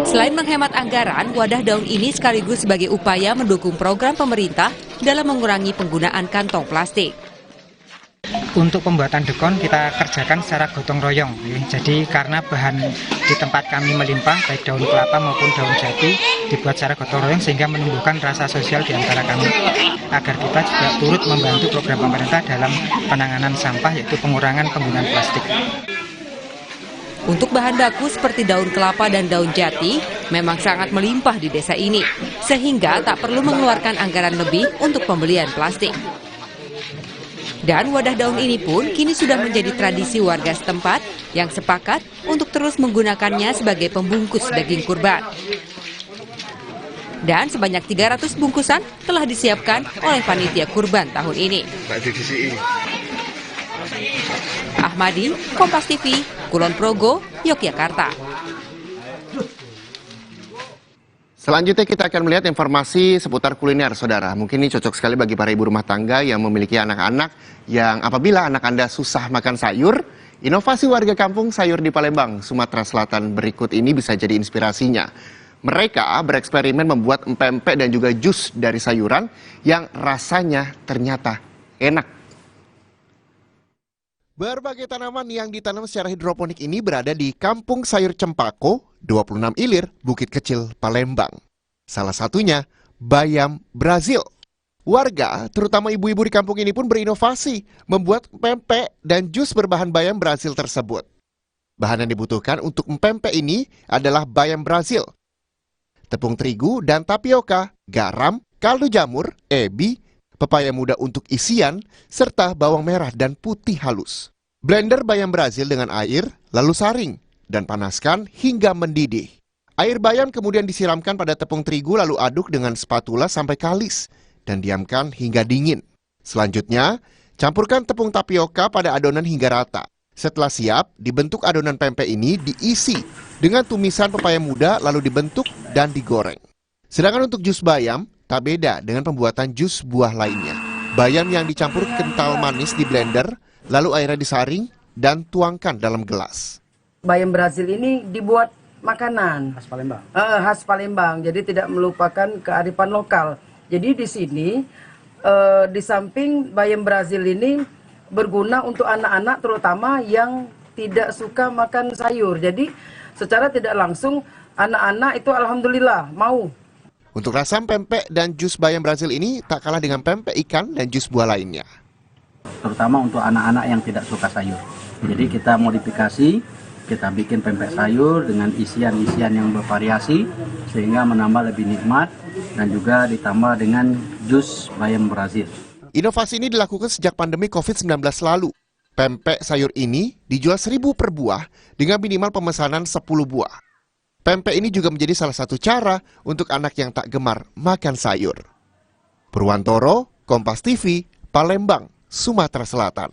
Selain menghemat anggaran, wadah daun ini sekaligus sebagai upaya mendukung program pemerintah dalam mengurangi penggunaan kantong plastik. Untuk pembuatan dekon kita kerjakan secara gotong royong. Jadi karena bahan di tempat kami melimpah, baik daun kelapa maupun daun jati, dibuat secara gotong royong sehingga menumbuhkan rasa sosial di antara kami. Agar kita juga turut membantu program pemerintah dalam penanganan sampah, yaitu pengurangan penggunaan plastik. Untuk bahan baku seperti daun kelapa dan daun jati memang sangat melimpah di desa ini, sehingga tak perlu mengeluarkan anggaran lebih untuk pembelian plastik. Dan wadah daun ini pun kini sudah menjadi tradisi warga setempat yang sepakat untuk terus menggunakannya sebagai pembungkus daging kurban. Dan sebanyak 300 bungkusan telah disiapkan oleh panitia kurban tahun ini. Ahmadi, Kompas TV, Kulon Progo, Yogyakarta. Selanjutnya kita akan melihat informasi seputar kuliner, Saudara. Mungkin ini cocok sekali bagi para ibu rumah tangga yang memiliki anak-anak yang apabila anak Anda susah makan sayur, inovasi warga kampung sayur di Palembang, Sumatera Selatan berikut ini bisa jadi inspirasinya. Mereka bereksperimen membuat empek-empek dan juga jus dari sayuran yang rasanya ternyata enak. Berbagai tanaman yang ditanam secara hidroponik ini berada di Kampung Sayur Cempako, 26 Ilir, Bukit Kecil, Palembang. Salah satunya bayam Brazil. Warga, terutama ibu-ibu di kampung ini pun berinovasi, membuat pempek dan jus berbahan bayam Brazil tersebut. Bahan yang dibutuhkan untuk pempek ini adalah bayam Brazil, tepung terigu dan tapioka, garam, kaldu jamur, ebi, pepaya muda untuk isian, serta bawang merah dan putih halus. Blender bayam Brazil dengan air, lalu saring, dan panaskan hingga mendidih. Air bayam kemudian disiramkan pada tepung terigu lalu aduk dengan spatula sampai kalis, dan diamkan hingga dingin. Selanjutnya, campurkan tepung tapioka pada adonan hingga rata. Setelah siap, dibentuk adonan pempek ini diisi dengan tumisan pepaya muda lalu dibentuk dan digoreng. Sedangkan untuk jus bayam, tak beda dengan pembuatan jus buah lainnya. Bayam yang dicampur kental manis di blender, lalu airnya disaring dan tuangkan dalam gelas. Bayam Brazil ini dibuat makanan khas Palembang. Khas Palembang, jadi tidak melupakan kearifan lokal. Jadi di sini di samping bayam Brazil ini berguna untuk anak-anak terutama yang tidak suka makan sayur. Jadi secara tidak langsung anak-anak itu alhamdulillah mau. Untuk rasa pempek dan jus bayam Brazil ini tak kalah dengan pempek ikan dan jus buah lainnya. Terutama untuk anak-anak yang tidak suka sayur. Jadi kita modifikasi, kita bikin pempek sayur dengan isian-isian yang bervariasi sehingga menambah lebih nikmat dan juga ditambah dengan jus bayam Brazil. Inovasi ini dilakukan sejak pandemi COVID-19 lalu. Pempek sayur ini dijual 1.000 per buah dengan minimal pemesanan 10 buah. Pempek ini juga menjadi salah satu cara untuk anak yang tak gemar makan sayur. Purwantoro, Kompas TV, Palembang, Sumatera Selatan.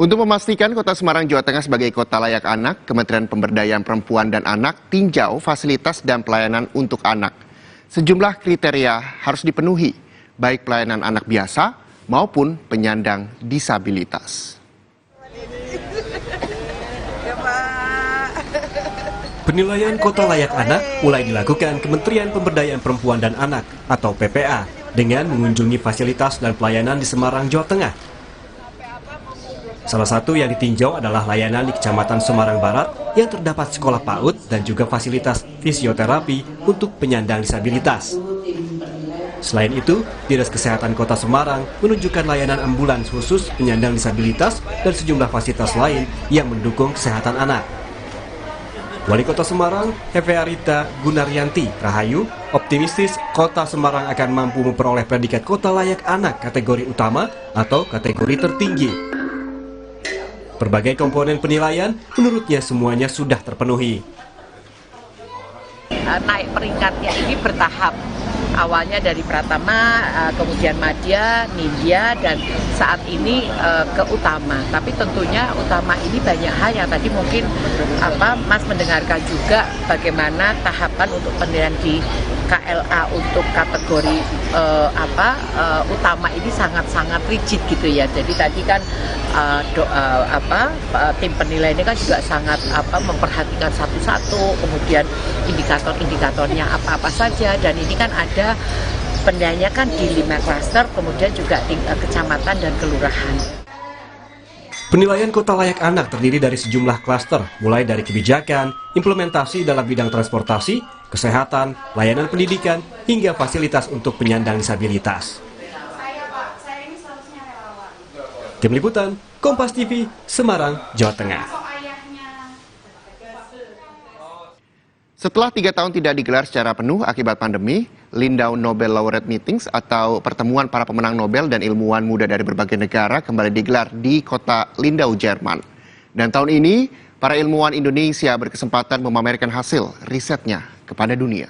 Untuk memastikan Kota Semarang, Jawa Tengah sebagai kota layak anak, Kementerian Pemberdayaan Perempuan dan Anak tinjau fasilitas dan pelayanan untuk anak. Sejumlah kriteria harus dipenuhi, baik pelayanan anak biasa maupun penyandang disabilitas. Penilaian kota layak anak mulai dilakukan Kementerian Pemberdayaan Perempuan dan Anak atau PPA dengan mengunjungi fasilitas dan pelayanan di Semarang, Jawa Tengah. Salah satu yang ditinjau adalah layanan di Kecamatan Semarang Barat yang terdapat sekolah PAUD dan juga fasilitas fisioterapi untuk penyandang disabilitas. Selain itu, Dinas Kesehatan Kota Semarang menunjukkan layanan ambulans khusus penyandang disabilitas dan sejumlah fasilitas lain yang mendukung kesehatan anak. Wali Kota Semarang, Hefearita Gunaryanti Rahayu, optimistis Kota Semarang akan mampu memperoleh predikat Kota Layak Anak kategori utama atau kategori tertinggi. Berbagai komponen penilaian, menurutnya semuanya sudah terpenuhi. Naik peringkatnya ini bertahap. Awalnya dari Pratama, kemudian Madya, Nindya, dan saat ini ke Utama. Tapi tentunya Utama ini banyak hal yang tadi mungkin Mas mendengarkan juga bagaimana tahapan untuk penilaian di KLA untuk kategori Utama ini sangat-sangat rigid gitu ya. Jadi tadi kan tim penilai ini kan juga sangat memperhatikan satu-satu, kemudian indikator-indikatornya apa-apa saja, dan ini kan ada penilaiannya kan di 5 klaster, kemudian juga kecamatan dan kelurahan. Penilaian Kota Layak Anak terdiri dari sejumlah klaster, mulai dari kebijakan, implementasi dalam bidang transportasi, kesehatan, layanan pendidikan, hingga fasilitas untuk penyandang disabilitas. Tim Liputan, Kompas TV, Semarang, Jawa Tengah. Setelah 3 tahun tidak digelar secara penuh akibat pandemi, Lindau Nobel Laureate Meetings atau pertemuan para pemenang Nobel dan ilmuwan muda dari berbagai negara kembali digelar di kota Lindau, Jerman. Dan tahun ini, para ilmuwan Indonesia berkesempatan memamerkan hasil risetnya kepada dunia.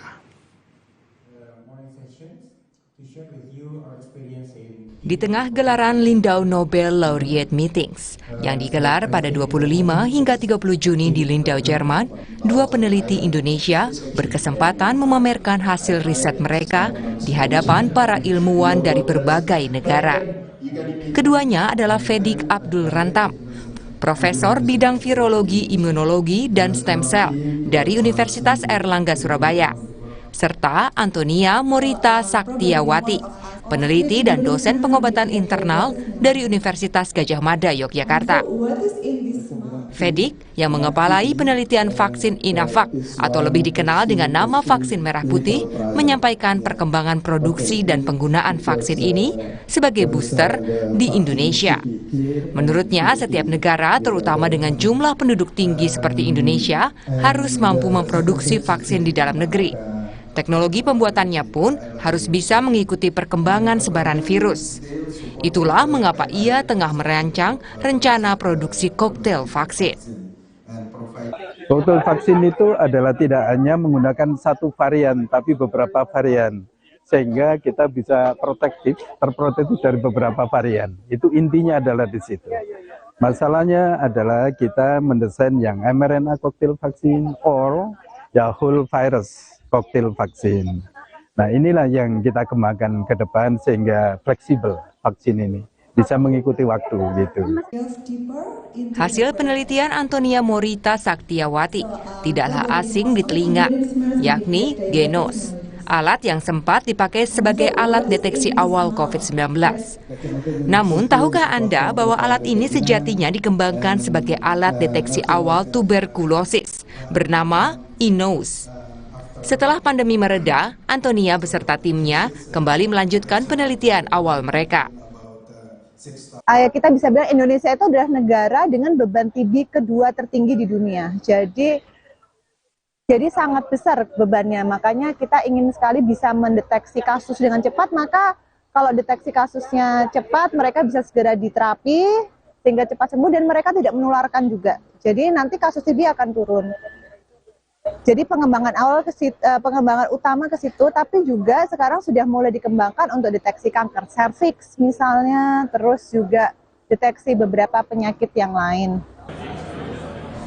Di tengah gelaran Lindau Nobel Laureate Meetings yang digelar pada 25 hingga 30 Juni di Lindau, Jerman, 2 peneliti Indonesia berkesempatan memamerkan hasil riset mereka di hadapan para ilmuwan dari berbagai negara. Keduanya adalah Fedik Abdul Rantam, Profesor bidang virologi, imunologi, dan stem cell dari Universitas Airlangga Surabaya, serta Antonia Morita Saktiawati, peneliti dan dosen pengobatan internal dari Universitas Gadjah Mada, Yogyakarta. Fedik, yang mengepalai penelitian vaksin Inavac atau lebih dikenal dengan nama vaksin merah putih, menyampaikan perkembangan produksi dan penggunaan vaksin ini sebagai booster di Indonesia. Menurutnya, setiap negara, terutama dengan jumlah penduduk tinggi seperti Indonesia, harus mampu memproduksi vaksin di dalam negeri. Teknologi pembuatannya pun harus bisa mengikuti perkembangan sebaran virus. Itulah mengapa ia tengah merancang rencana produksi koktail vaksin. Koktail vaksin itu adalah tidak hanya menggunakan satu varian, tapi beberapa varian. Sehingga kita bisa terprotektif dari beberapa varian. Itu intinya adalah di situ. Masalahnya adalah kita mendesain yang mRNA koktail vaksin or ya whole virus koktail vaksin. Nah, inilah yang kita kembangkan ke depan sehingga fleksibel vaksin ini bisa mengikuti waktu gitu. Hasil penelitian Antonia Morita Saktiawati tidaklah asing di telinga, yakni Genos, alat yang sempat dipakai sebagai alat deteksi awal COVID-19. Namun, tahukah Anda bahwa alat ini sejatinya dikembangkan sebagai alat deteksi awal tuberkulosis bernama Inos. Setelah pandemi mereda, Antonia beserta timnya kembali melanjutkan penelitian awal mereka. Kita bisa bilang Indonesia itu adalah negara dengan beban TB kedua tertinggi di dunia. Jadi sangat besar bebannya. Makanya kita ingin sekali bisa mendeteksi kasus dengan cepat. Maka kalau deteksi kasusnya cepat, mereka bisa segera diterapi sehingga cepat sembuh dan mereka tidak menularkan juga. Jadi nanti kasus TB akan turun. Jadi pengembangan awal pengembangan utama ke situ, tapi juga sekarang sudah mulai dikembangkan untuk deteksi kanker serviks misalnya, terus juga deteksi beberapa penyakit yang lain.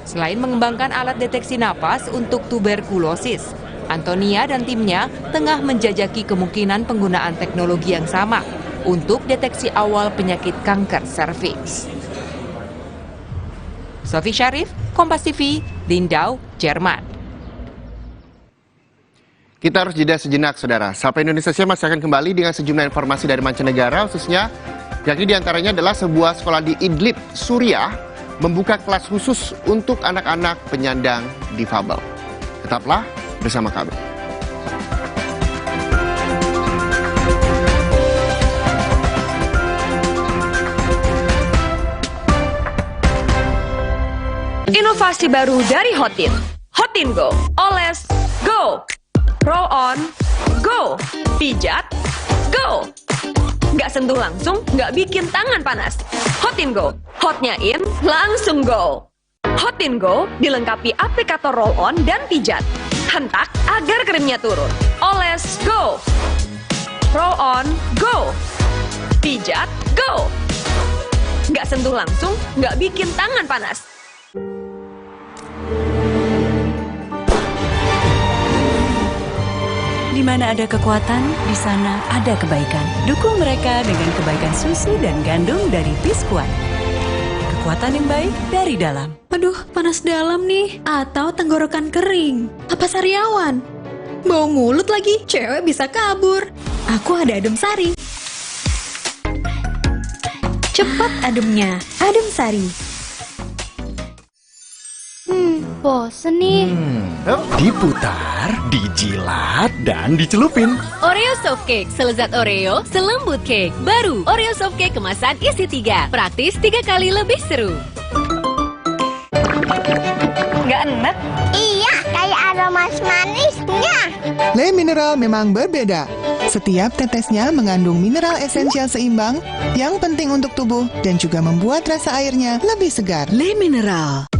Selain mengembangkan alat deteksi napas untuk tuberkulosis, Antonia dan timnya tengah menjajaki kemungkinan penggunaan teknologi yang sama untuk deteksi awal penyakit kanker serviks. Sofi Syarif, Kompas TV, Lindau, Jerman. Kita harus jeda sejenak, saudara. Sapa Indonesia masih akan kembali dengan sejumlah informasi dari mancanegara, khususnya yakni diantaranya adalah sebuah sekolah di Idlib, Suriah, membuka kelas khusus untuk anak-anak penyandang difabel. Tetaplah bersama kami. Inovasi baru dari Hotin. Hotin Go. Oles, go. Roll on, go. Pijat, go. Nggak sentuh langsung, nggak bikin tangan panas. Hotin Go. Hotnya in, langsung go. Hotin Go dilengkapi aplikator roll on dan pijat. Hentak agar krimnya turun. Oles, go. Roll on, go. Pijat, go. Nggak sentuh langsung, nggak bikin tangan panas. Di mana ada kekuatan, di sana ada kebaikan. Dukung mereka dengan kebaikan susu dan gandum dari Biskuat. Kekuatan yang baik dari dalam. Aduh, panas dalam nih. Atau tenggorokan kering. Apa sariawan? Bau mulut lagi, cewek bisa kabur. Aku ada adem sari. Cepat ademnya, adem sari. Bosen nih. Diputar, dijilat, dan dicelupin. Oreo Soft Cake, selezat Oreo, selembut cake. Baru, Oreo Soft Cake kemasan isi 3. Praktis 3 kali lebih seru. Nggak enak? Iya, kayak ada manis-manisnya. Le Mineral memang berbeda. Setiap tetesnya mengandung mineral esensial seimbang yang penting untuk tubuh dan juga membuat rasa airnya lebih segar. Le Mineral.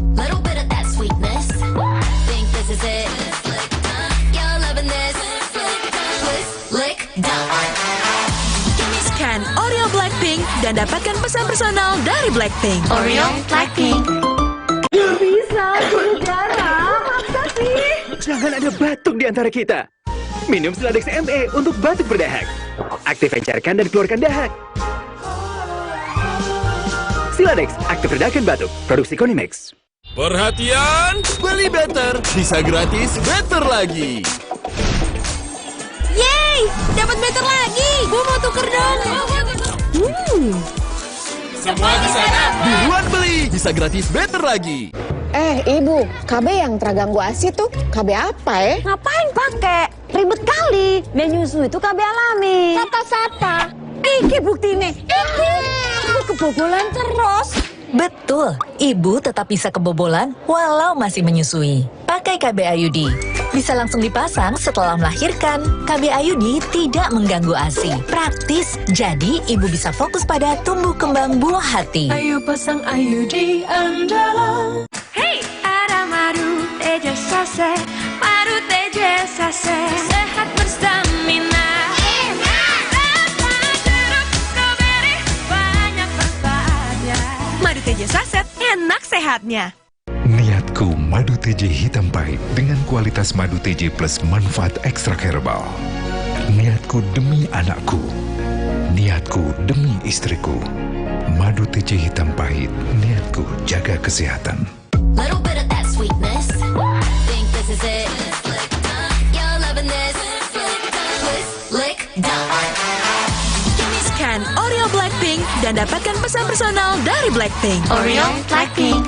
Scan Oreo Blackpink dan dapatkan pesan personal dari Blackpink. Oreo Blackpink. Gak bisa, udara. Masa sih? Jangan ada batuk di antara kita. Minum Siladex ME untuk batuk berdahak. Aktif encerkan dan keluarkan dahak. Siladex, aktif redakan batuk. Produksi Konimex. Perhatian, beli better, bisa gratis better lagi. Yeay, dapat better lagi. Gue mau tuker dong. Semua di sana buruan beli, bisa gratis better lagi. Ibu, KB yang terganggu ASI tuh KB apa ya? Ngapain pakai? Ribet kali. Dan nyusu itu KB alami. Kata siapa? Iki bukti nih. Iki. Aku kebobolan terus. Betul, ibu tetap bisa kebobolan walau masih menyusui. Pakai KB IUD. Bisa langsung dipasang setelah melahirkan. KB IUD tidak mengganggu ASI. Praktis, jadi ibu bisa fokus pada tumbuh kembang buah hati. Ayo pasang IUD andalan. Hey, ada madu teja sase, madu teja sase, sehat berstamina. Madu TJ Saset, enak sehatnya. Niatku madu TJ hitam pahit dengan kualitas madu TJ plus manfaat ekstra herbal. Niatku demi anakku. Niatku demi istriku. Madu TJ hitam pahit, niatku jaga kesehatan. Little bit of that sweetness. Think this is it. You're loving this. Lick, Scan Oreo Blackpink dan dapatkan pesan personal dari Blackpink. Oreo Blackpink.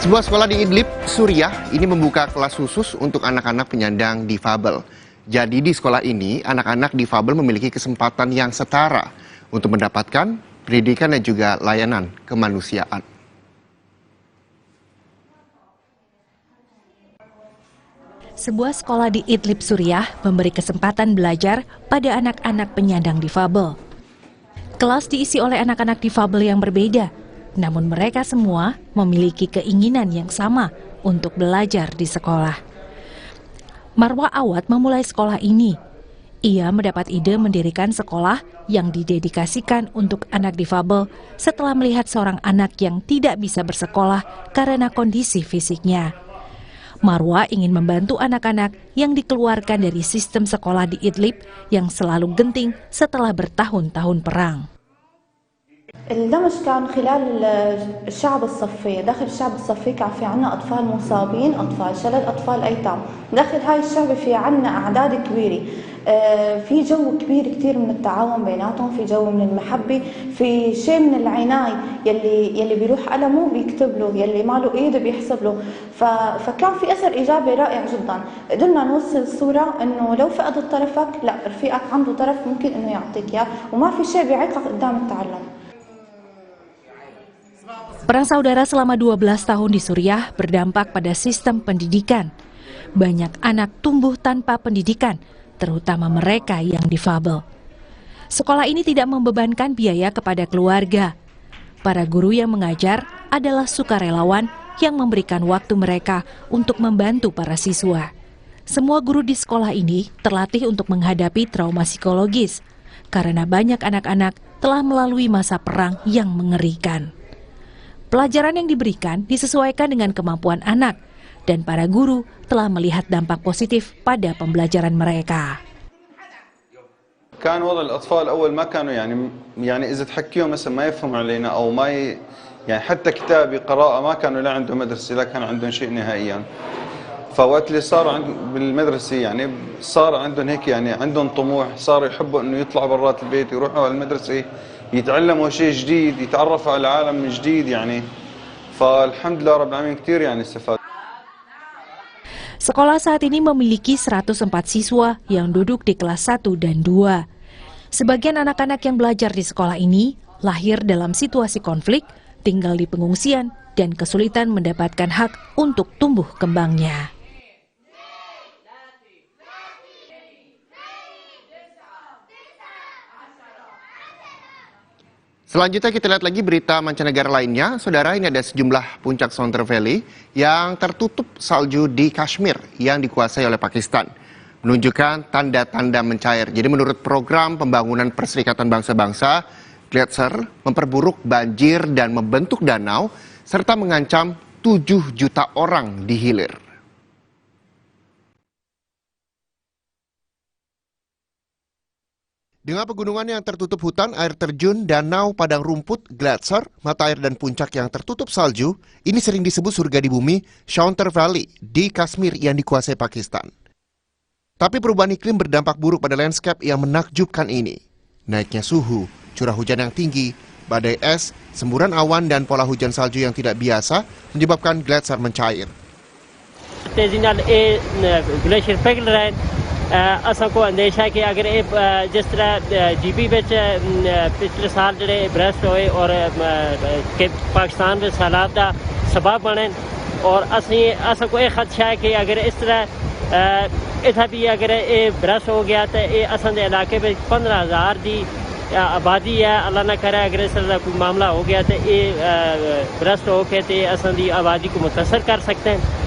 Sebuah sekolah di Idlib, Suriah, ini membuka kelas khusus untuk anak-anak penyandang difabel. Jadi di sekolah ini, anak-anak difabel memiliki kesempatan yang setara untuk mendapatkan pendidikan dan juga layanan kemanusiaan. Sebuah sekolah di Idlib, Suriah, memberi kesempatan belajar pada anak-anak penyandang difabel. Kelas diisi oleh anak-anak difabel yang berbeda, namun mereka semua memiliki keinginan yang sama untuk belajar di sekolah. Marwa Awad memulai sekolah ini. Ia mendapat ide mendirikan sekolah yang didedikasikan untuk anak difabel setelah melihat seorang anak yang tidak bisa bersekolah karena kondisi fisiknya. Marwa ingin membantu anak-anak yang dikeluarkan dari sistem sekolah di Idlib yang selalu genting setelah bertahun-tahun perang. الدمج كان خلال الشعب الصفي، داخل الشعب الصفي كان في عنا أطفال مصابين، أطفال شلل، أطفال أيتام. داخل هاي الشعب في عنا أعداد كبيرة، في جو كبير كتير من التعاون بيناتهم، في جو من المحبة، في شيء من العناية يلي بيروح قلمه بيكتب له، يلي ماله إيده بيحسب له، فكان في أثر إيجابي رائع جدا. قدرنا نوصل الصورة إنه لو فقدت طرفك، لا رفيقك عنده طرف ممكن إنه يعطيك إياه، وما في شيء بيعيقك قدام التعلم. Perang saudara selama 12 tahun di Suriah berdampak pada sistem pendidikan. Banyak anak tumbuh tanpa pendidikan, terutama mereka yang difabel. Sekolah ini tidak membebankan biaya kepada keluarga. Para guru yang mengajar adalah sukarelawan yang memberikan waktu mereka untuk membantu para siswa. Semua guru di sekolah ini terlatih untuk menghadapi trauma psikologis, karena banyak anak-anak telah melalui masa perang yang mengerikan. Pelajaran yang diberikan disesuaikan dengan kemampuan anak, dan para guru telah melihat dampak positif pada pembelajaran mereka. كان وضع الأطفال أول ما كانوا يعني إذا تحكيهم مثلا ما يفهم علينا أو يعني حتى كتابي قراءة ما كانوا لا عندهم مدرسة لا كان عندهم شيء نهائيا. فوقت اللي صار بالمدرسة يعني صار عندهم هيك يعني عندهم طموح، صاروا يحبوا إنه يطلعوا برات البيت يروحوا على المدرسة يتعلموا شيء جديد، يتعرفوا على عالم جديد يعني. فالحمد لله رب العالمين كثير يعني استفاد. Sekolah saat ini memiliki 104 siswa yang duduk di kelas 1 dan 2. Sebagian anak-anak yang belajar di sekolah ini lahir dalam situasi konflik, tinggal di pengungsian, dan kesulitan mendapatkan hak untuk tumbuh kembangnya. Selanjutnya kita lihat lagi berita mancanegara lainnya. Saudara, ini ada sejumlah puncak Sonter Valley yang tertutup salju di Kashmir yang dikuasai oleh Pakistan, menunjukkan tanda-tanda mencair. Jadi menurut program pembangunan Perserikatan Bangsa-Bangsa, gletser memperburuk banjir dan membentuk danau, serta mengancam 7 juta orang di hilir. Dengan pegunungan yang tertutup hutan, air terjun, danau, padang rumput, gletser, mata air dan puncak yang tertutup salju, ini sering disebut surga di bumi Sonter Valley di Kashmir yang dikuasai Pakistan. Tapi perubahan iklim berdampak buruk pada landscape yang menakjubkan ini. Naiknya suhu, curah hujan yang tinggi, badai es, semburan awan dan pola hujan salju yang tidak biasa menyebabkan gletser mencair. असां को अंदेशा है कि अगर जिस तरह जीबी विच पिछले साल जेह्ड़े ब्रस्ट होए और पाकिस्तान में सैलाब का सबब बने और असां को यह खदशा है कि अगर इस तरह इत्थै भी अगर ये ब्रस्ट हो गया तो ये असां दे इलाके में 15,000 की आबादी है। अल्लाह ना करे अगर इस तरह कोई मामला हो गया तो ये ब्रस्ट होके तो असां दी आबादी को मुतासर कर सकते हैं।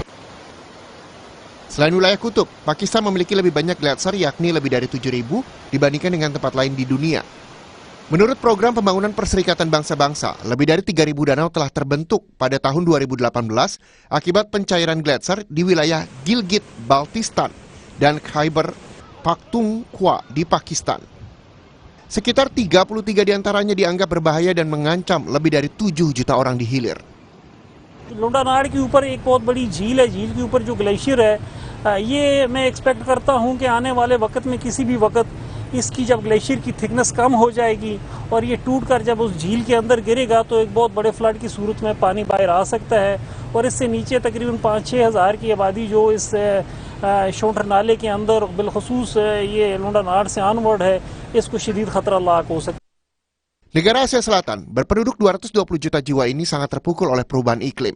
Selain wilayah kutub, Pakistan memiliki lebih banyak gletser, yakni lebih dari 7.000 dibandingkan dengan tempat lain di dunia. Menurut program pembangunan Perserikatan Bangsa-Bangsa, lebih dari 3.000 danau telah terbentuk pada tahun 2018 akibat pencairan gletser di wilayah Gilgit-Baltistan dan Khyber Pakhtunkhwa di Pakistan. Sekitar 33 diantaranya dianggap berbahaya dan mengancam lebih dari 7 juta orang di hilir. लुंडानाड़ के ऊपर एक बहुत बड़ी झील है, झील के ऊपर जो ग्लेशियर है, ये मैं एक्सपेक्ट करता हूं कि आने वाले वक्त में किसी भी वक्त इसकी जब ग्लेशियर की थिकनेस कम हो जाएगी और ये टूट कर जब उस झील के अंदर गिरेगा तो एक बहुत बड़े फ्लड की सूरत में पानी बाहर आ सकता है और इससे नीचे तकरीबन 5-6 हज़ार की आबादी जो इस शोंठर नाले के अंदर बिलखसूस ये लुंडा नाड़ से आनवर्ड है, इसको शदीद खतरा लाक हो सकता है. Negara Asia Selatan berpenduduk 220 juta jiwa ini sangat terpukul oleh perubahan iklim.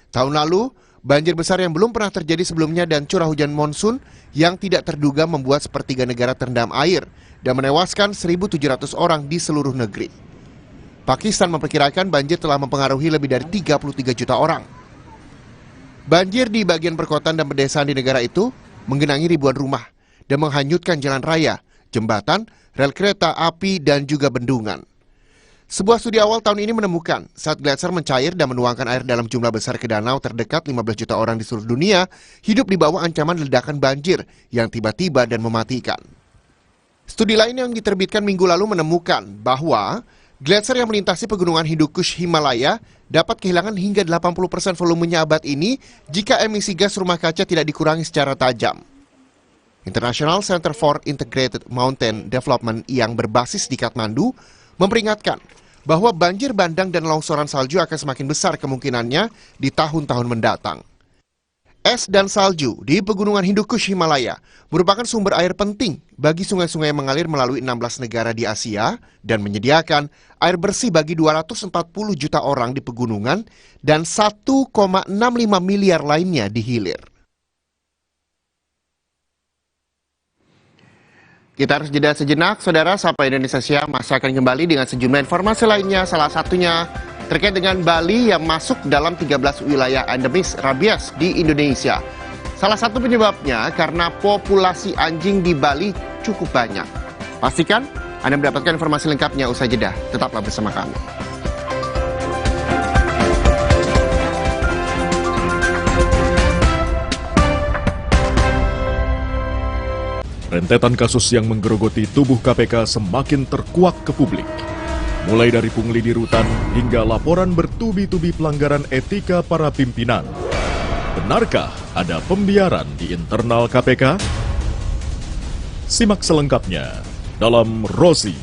Tahun lalu, banjir besar yang belum pernah terjadi sebelumnya dan curah hujan monsun yang tidak terduga membuat sepertiga negara terendam air dan menewaskan 1.700 orang di seluruh negeri. Pakistan memperkirakan banjir telah mempengaruhi lebih dari 33 juta orang. Banjir di bagian perkotaan dan pedesaan di negara itu menggenangi ribuan rumah dan menghanyutkan jalan raya, jembatan, rel kereta api, dan juga bendungan. Sebuah studi awal tahun ini menemukan saat gletser mencair dan menuangkan air dalam jumlah besar ke danau terdekat 15 juta orang di seluruh dunia hidup di bawah ancaman ledakan banjir yang tiba-tiba dan mematikan. Studi lain yang diterbitkan minggu lalu menemukan bahwa gletser yang melintasi pegunungan Hindu Kush Himalaya dapat kehilangan hingga 80% volumenya abad ini jika emisi gas rumah kaca tidak dikurangi secara tajam. International Center for Integrated Mountain Development yang berbasis di Kathmandu memperingatkan bahwa banjir bandang dan longsoran salju akan semakin besar kemungkinannya di tahun-tahun mendatang. Es dan salju di pegunungan Hindu Kush Himalaya merupakan sumber air penting bagi sungai-sungai yang mengalir melalui 16 negara di Asia dan menyediakan air bersih bagi 240 juta orang di pegunungan dan 1,65 miliar lainnya di hilir. Kita harus jeda sejenak, saudara. Sapa Indonesia Siang masih akan kembali dengan sejumlah informasi lainnya. Salah satunya terkait dengan Bali yang masuk dalam 13 wilayah endemis rabies di Indonesia. Salah satu penyebabnya karena populasi anjing di Bali cukup banyak. Pastikan Anda mendapatkan informasi lengkapnya usai jeda. Tetaplah bersama kami. Rentetan kasus yang menggerogoti tubuh KPK semakin terkuak ke publik. Mulai dari pungli di rutan hingga laporan bertubi-tubi pelanggaran etika para pimpinan. Benarkah ada pembiaran di internal KPK? Simak selengkapnya dalam Rosi.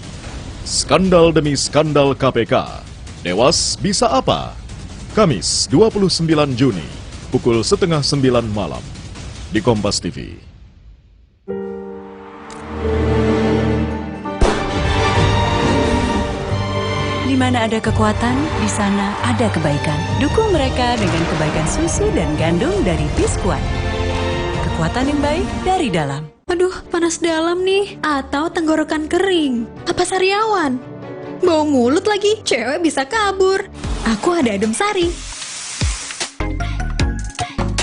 Skandal demi skandal KPK. Dewas bisa apa? Kamis 29 Juni, pukul 8:30 malam. Di Kompas TV. Di mana ada kekuatan, di sana ada kebaikan. Dukung mereka dengan kebaikan susu dan gandum dari Biskuat. Kekuatan yang baik dari dalam. Aduh, panas dalam nih. Atau tenggorokan kering. Apa sariawan? Bau mulut lagi, cewek bisa kabur. Aku ada adem sari.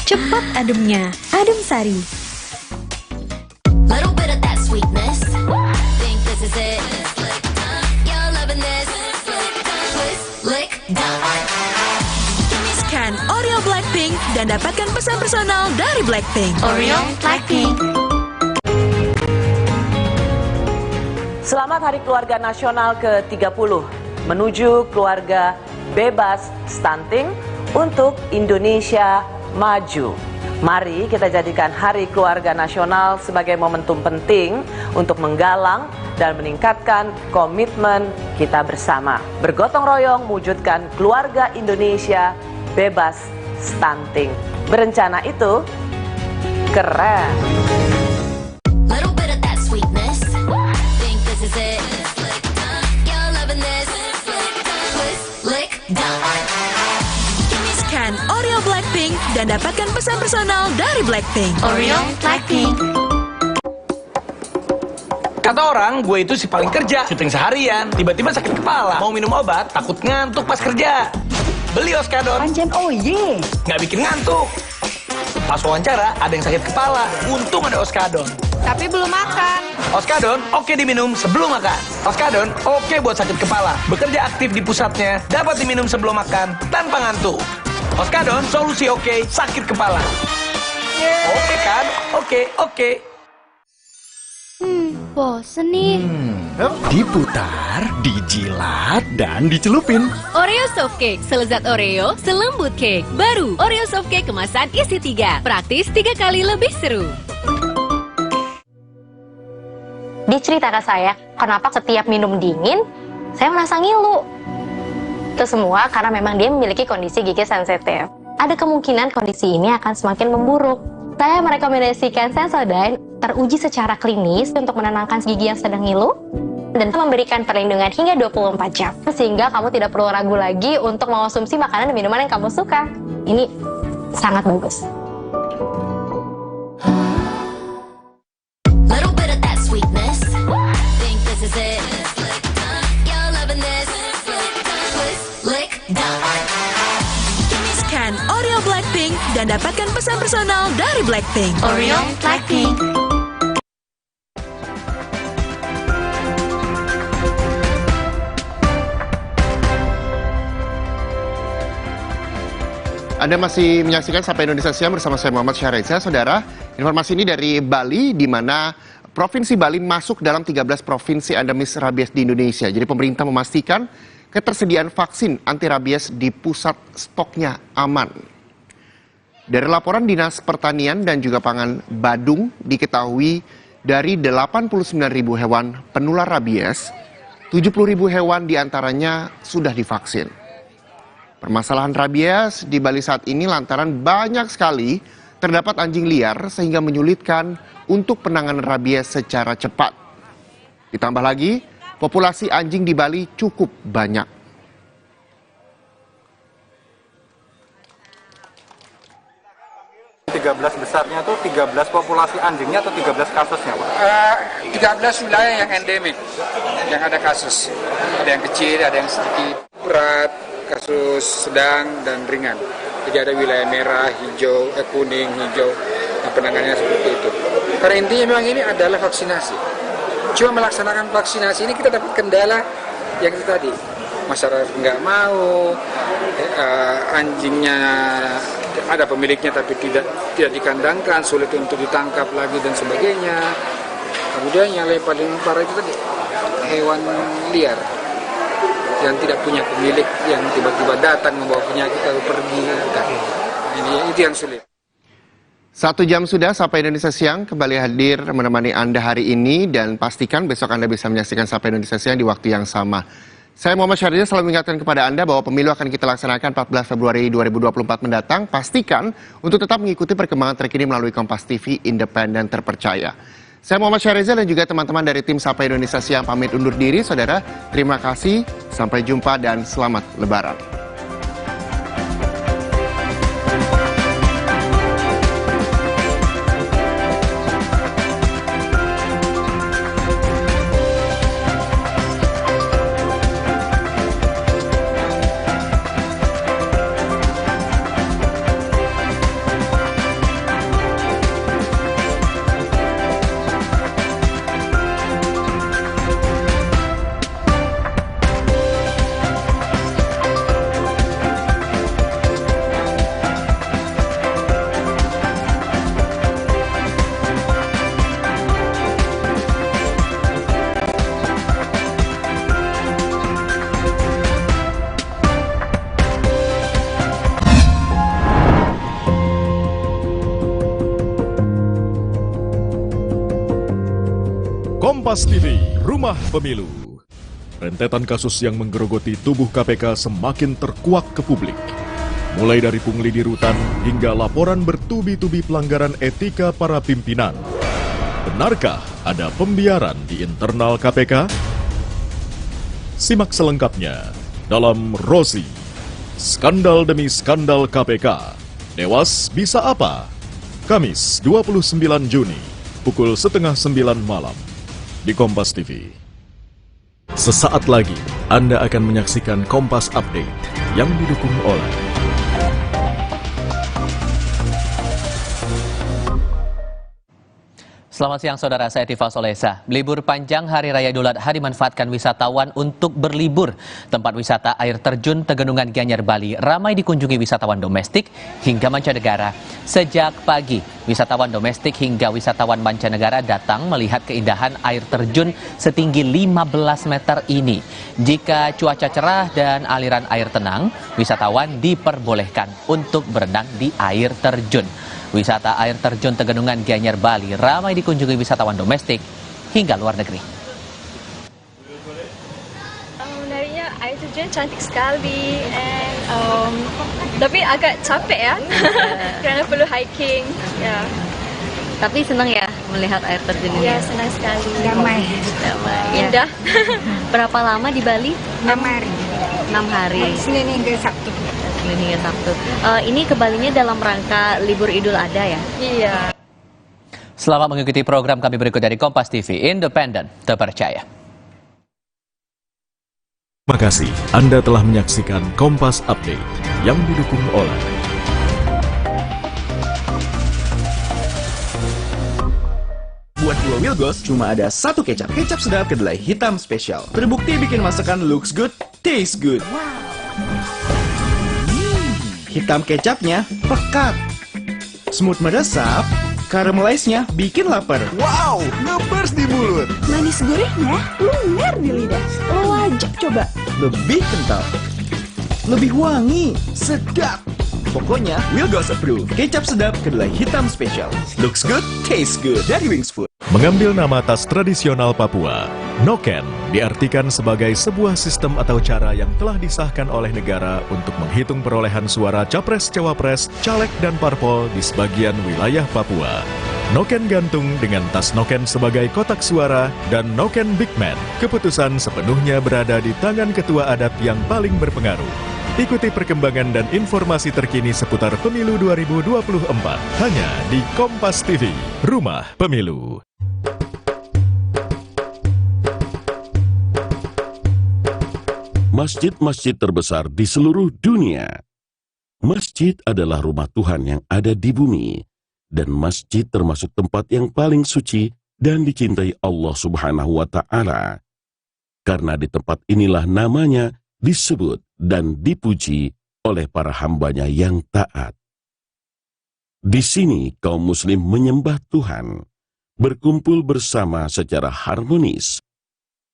Cepat ademnya, adem sari. Little bit of that sweetness. Think this is it. You're loving this. Scan Oreo Blackpink dan dapatkan pesan personal dari Blackpink. Oreo Blackpink. Selamat Hari Keluarga Nasional ke-30, menuju keluarga bebas stunting untuk Indonesia maju. Mari kita jadikan Hari Keluarga Nasional sebagai momentum penting untuk menggalang dan meningkatkan komitmen kita bersama. Bergotong royong mewujudkan keluarga Indonesia bebas stunting. Berencana itu keren. Little bit of that sweetness. Think this is it. You're loving this. Lick down. Scan Oreo Blackpink dan dapatkan pesan personal dari Blackpink. Oreo Blackpink. Kata orang, gue itu si paling kerja, syuting seharian, tiba-tiba sakit kepala, mau minum obat, takut ngantuk pas kerja. Beli Oskadon. Pancen oye. Nggak bikin ngantuk. Pas wawancara, ada yang sakit kepala, untung ada Oskadon. Tapi belum makan. Oskadon, oke diminum sebelum makan. Oskadon, oke buat sakit kepala. Bekerja aktif di pusatnya, dapat diminum sebelum makan, tanpa ngantuk. Oskadon, solusi oke, sakit kepala. Oke kan? Oke. Bosen nih. Diputar, dijilat, dan dicelupin. Oreo Soft Cake, selezat Oreo, selembut cake. Baru, Oreo Soft Cake kemasan isi 3. Praktis 3 kali lebih seru. Dia cerita ke saya, kenapa setiap minum dingin, saya merasa ngilu. Itu semua karena memang dia memiliki kondisi gigi sensitif. ada kemungkinan kondisi ini akan semakin memburuk. Saya merekomendasikan Sensodyne teruji secara klinis untuk menenangkan gigi yang sedang ngilu dan memberikan perlindungan hingga 24 jam. Sehingga kamu tidak perlu ragu lagi untuk mengonsumsi makanan dan minuman yang kamu suka. Ini sangat bagus. Little bit of that sweetness. Think this is it. You're loving this. Lick done. Scan Oreo Blackpink dan dapatkan pesan personal dari Blackpink. Oreo Blackpink. Anda masih menyaksikan Sapa Indonesia Siang bersama saya Muhammad Syahreza. Saudara, informasi ini dari Bali, di mana Provinsi Bali masuk dalam 13 provinsi endemis rabies di Indonesia. Jadi pemerintah memastikan ketersediaan vaksin anti rabies di pusat stoknya aman. Dari laporan Dinas Pertanian dan juga Pangan Badung, diketahui dari 89.000 hewan penular rabies, 70.000 hewan diantaranya sudah divaksin. Permasalahan rabies di Bali saat ini lantaran banyak sekali terdapat anjing liar sehingga menyulitkan untuk penanganan rabies secara cepat. Ditambah lagi, populasi anjing di Bali cukup banyak. Besarnya tuh 13 populasi anjingnya atau 13 kasusnya, Pak? 13 wilayah yang endemik, yang ada kasus. Ada yang kecil, ada yang sedikit, berat, kasus sedang dan ringan. Jadi ada wilayah merah, hijau, kuning, hijau, nah, penanganannya seperti itu. Karena intinya memang ini adalah vaksinasi. Cuma melaksanakan vaksinasi ini kita dapat kendala yang itu tadi. Masyarakat nggak mau, anjingnya ada pemiliknya tapi tidak dikandangkan, sulit untuk ditangkap lagi dan sebagainya. Kemudian yang paling parah itu tadi, hewan liar yang tidak punya pemilik, yang tiba-tiba datang membawa penyakit lalu pergi. Ini itu yang sulit. 1 jam sudah Sapa Indonesia Siang kembali hadir menemani Anda hari ini, dan pastikan besok Anda bisa menyaksikan Sapa Indonesia Siang di waktu yang sama. Saya Muhammad Syahreza selalu mengingatkan kepada Anda bahwa pemilu akan kita laksanakan 14 Februari 2024 mendatang. Pastikan untuk tetap mengikuti perkembangan terkini melalui Kompas TV independen terpercaya. Saya Muhammad Syahreza dan juga teman-teman dari tim Sapa Indonesia Siang pamit undur diri. Saudara, terima kasih, sampai jumpa dan selamat Lebaran. Kompas TV, Rumah Pemilu. Rentetan kasus yang menggerogoti tubuh KPK semakin terkuak ke publik. Mulai dari pungli di rutan hingga laporan bertubi-tubi pelanggaran etika para pimpinan. Benarkah ada pembiaran di internal KPK? Simak selengkapnya dalam Rosi. Skandal demi skandal KPK. Dewas bisa apa? Kamis 29 Juni, pukul 8:30 malam. Di Kompas TV. Sesaat lagi Anda akan menyaksikan Kompas Update yang didukung oleh Selamat siang saudara, saya Tifa Solesa. Libur panjang Hari Raya Idul Adha dimanfaatkan wisatawan untuk berlibur. Tempat wisata air terjun Tegenungan Gianyar Bali ramai dikunjungi wisatawan domestik hingga mancanegara. Sejak pagi, wisatawan domestik hingga wisatawan mancanegara datang melihat keindahan air terjun setinggi 15 meter ini. Jika cuaca cerah dan aliran air tenang, wisatawan diperbolehkan untuk berenang di air terjun. Wisata air terjun Tegenungan Gianyar Bali ramai dikunjungi wisatawan domestik hingga luar negeri. Darinya air terjun cantik sekali, tapi agak capek ya, kerana perlu hiking. Ya. Tapi senang ya melihat air terjun ini? Ya, senang sekali. Damai. Indah. Berapa lama di Bali? 6 hari. 6 hari. Senin hingga Sabtu. Senin hingga Sabtu. Ini ke Balinya dalam rangka libur Idul Adha ya? Iya. Selamat mengikuti program kami berikut dari Kompas TV, independen, terpercaya. Terima kasih Anda telah menyaksikan Kompas Update yang didukung oleh Buat Pulau Wilgos, cuma ada satu kecap. Kecap sedap kedelai hitam spesial. Terbukti bikin masakan looks good, taste good. Hitam kecapnya pekat. Smooth meresap, caramelize-nya bikin lapar. Wow, ngebers di mulut. Manis gurihnya lumer di lidah. Lo wajib coba. Lebih kental, lebih wangi, sedap. Pokoknya Wilgos approve. Kecap sedap kedelai hitam spesial. Looks good, taste good. Dari Wings Food. mengambil nama tas tradisional Papua. Noken diartikan sebagai sebuah sistem atau cara yang telah disahkan oleh negara untuk menghitung perolehan suara capres-cawapres, caleg dan parpol di sebagian wilayah Papua. Noken gantung dengan tas noken sebagai kotak suara dan noken Big Man. Keputusan sepenuhnya berada di tangan ketua adat yang paling berpengaruh. Ikuti perkembangan dan informasi terkini seputar Pemilu 2024 hanya di Kompas TV, Rumah Pemilu. Masjid-masjid terbesar di seluruh dunia. Masjid adalah rumah Tuhan yang ada di bumi, dan masjid termasuk tempat yang paling suci dan dicintai Allah Subhanahu wa Ta'ala. Karena di tempat inilah namanya disebut dan dipuji oleh para hambanya yang taat. Di sini kaum muslim menyembah Tuhan, berkumpul bersama secara harmonis,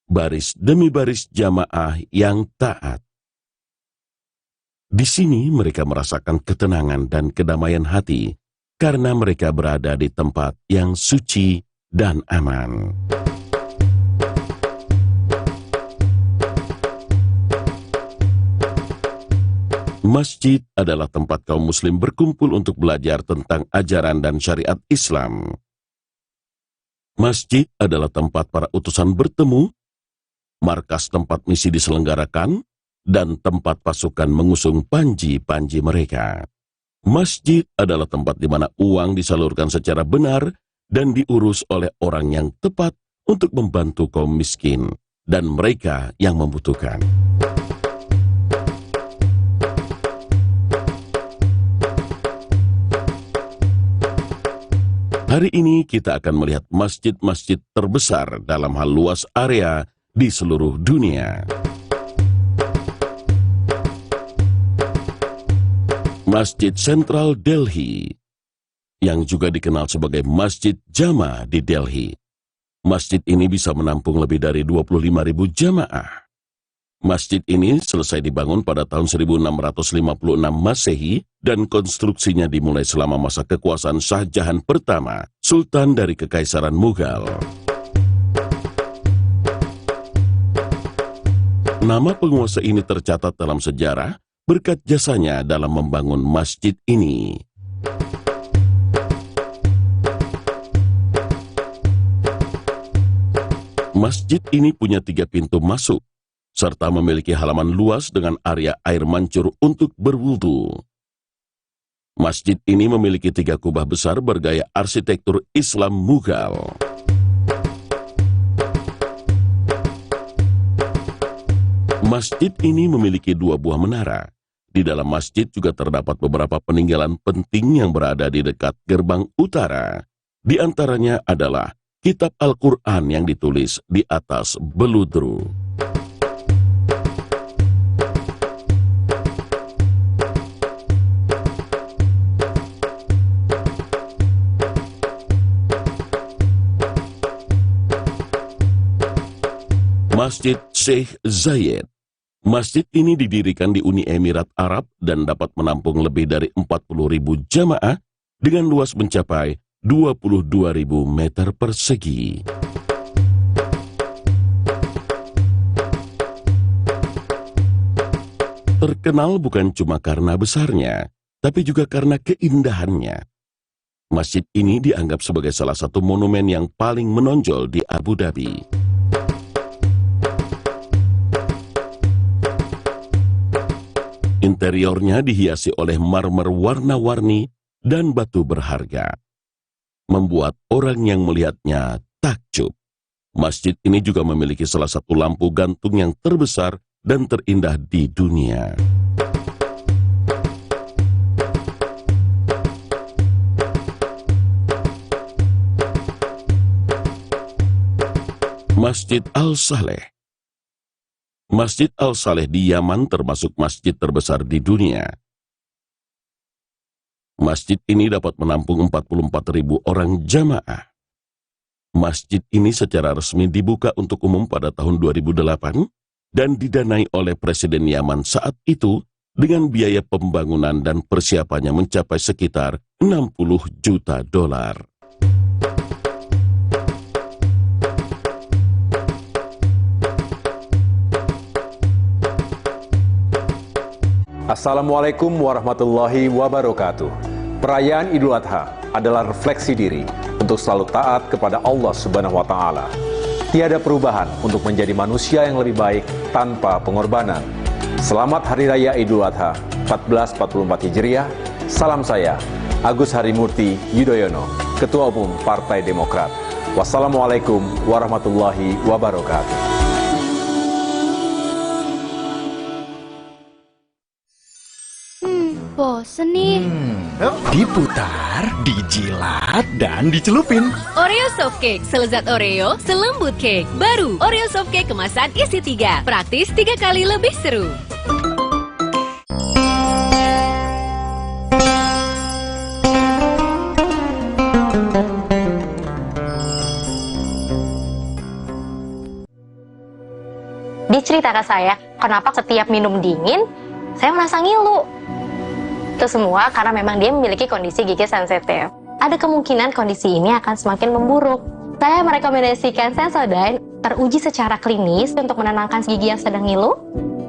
baris demi baris jamaah yang taat. Di sini mereka merasakan ketenangan dan kedamaian hati karena mereka berada di tempat yang suci dan aman. Masjid adalah tempat kaum muslim berkumpul untuk belajar tentang ajaran dan syariat Islam. Masjid adalah tempat para utusan bertemu, markas tempat misi diselenggarakan, dan tempat pasukan mengusung panji-panji mereka. Masjid adalah tempat di mana uang disalurkan secara benar dan diurus oleh orang yang tepat untuk membantu kaum miskin dan mereka yang membutuhkan. Hari ini kita akan melihat masjid-masjid terbesar dalam hal luas area di seluruh dunia. Masjid Sentral Delhi, yang juga dikenal sebagai Masjid Jama di Delhi. Masjid ini bisa menampung lebih dari 25.000 jamaah. Masjid ini selesai dibangun pada tahun 1656 Masehi dan konstruksinya dimulai selama masa kekuasaan Shah Jahan pertama, Sultan dari Kekaisaran Mughal. Nama penguasa ini tercatat dalam sejarah berkat jasanya dalam membangun masjid ini. Masjid ini punya 3 pintu masuk, serta memiliki halaman luas dengan area air mancur untuk berwudu. Masjid ini memiliki 3 kubah besar bergaya arsitektur Islam Mughal. Masjid ini memiliki 2 buah menara. Di dalam masjid juga terdapat beberapa peninggalan penting yang berada di dekat gerbang utara. Di antaranya adalah kitab Al-Quran yang ditulis di atas beludru. Masjid Sheikh Zayed. Masjid ini didirikan di Uni Emirat Arab dan dapat menampung lebih dari 40.000 jamaah dengan luas mencapai 22.000 meter persegi. Terkenal bukan cuma karena besarnya, tapi juga karena keindahannya. Masjid ini dianggap sebagai salah satu monumen yang paling menonjol di Abu Dhabi. Interiornya dihiasi oleh marmer warna-warni dan batu berharga, membuat orang yang melihatnya takjub. Masjid ini juga memiliki salah satu lampu gantung yang terbesar dan terindah di dunia. Masjid Al-Saleh. Masjid Al-Saleh di Yaman termasuk masjid terbesar di dunia. Masjid ini dapat menampung 44.000 orang jamaah. Masjid ini secara resmi dibuka untuk umum pada tahun 2008 dan didanai oleh Presiden Yaman saat itu dengan biaya pembangunan dan persiapannya mencapai sekitar $60 juta. Assalamualaikum warahmatullahi wabarakatuh. Perayaan Idul Adha adalah refleksi diri untuk selalu taat kepada Allah Subhanahu wa Ta'ala. Tiada perubahan untuk menjadi manusia yang lebih baik tanpa pengorbanan. Selamat Hari Raya Idul Adha 1444 Hijriah. Salam saya, Agus Harimurti Yudhoyono, Ketua Umum Partai Demokrat. Wassalamualaikum warahmatullahi wabarakatuh. Bosen nih. Diputar, dijilat, dan dicelupin. Oreo Soft Cake, selezat Oreo, selembut cake. Baru, Oreo Soft Cake kemasan isi 3. Praktis 3 kali lebih seru. Dia cerita ke saya, kenapa setiap minum dingin, saya merasa ngilu. Itu semua karena memang dia memiliki kondisi gigi sensitif. Ada kemungkinan kondisi ini akan semakin memburuk. Saya merekomendasikan Sensodyne teruji secara klinis untuk menenangkan gigi yang sedang ngilu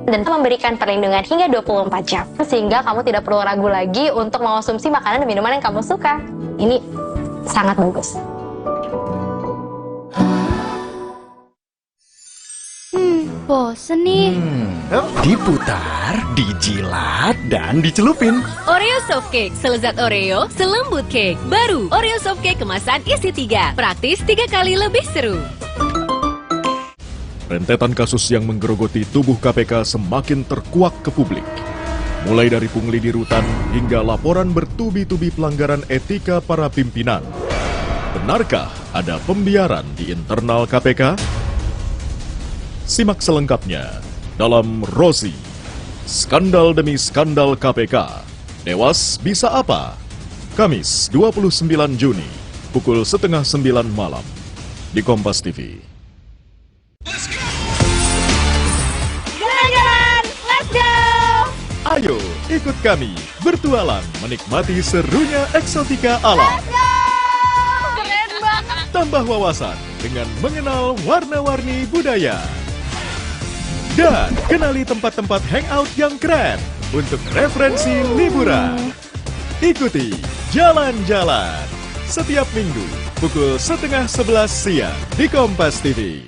dan memberikan perlindungan hingga 24 jam. Sehingga kamu tidak perlu ragu lagi untuk mengonsumsi makanan dan minuman yang kamu suka. Ini sangat bagus. Bosen nih. Diputar, dijilat, dan dicelupin. Oreo Soft Cake, selezat Oreo, selembut cake. Baru, Oreo Soft Cake kemasan isi 3. Praktis 3 kali lebih seru. Rentetan kasus yang menggerogoti tubuh KPK semakin terkuak ke publik. Mulai dari pungli di rutan hingga laporan bertubi-tubi pelanggaran etika para pimpinan. Benarkah ada pembiaran di internal KPK? Simak selengkapnya dalam Rozi, skandal demi skandal KPK. Dewas bisa apa? Kamis 29 Juni, pukul 8:30 malam, di Kompas TV. Jalan-jalan, let's go! Ayo ikut kami bertualang menikmati serunya eksotika alam. Keren banget! Tambah wawasan dengan mengenal warna-warni budaya. Dan kenali tempat-tempat hangout yang keren untuk referensi liburan. Ikuti Jalan-Jalan setiap minggu pukul 10:30 siang di Kompas TV.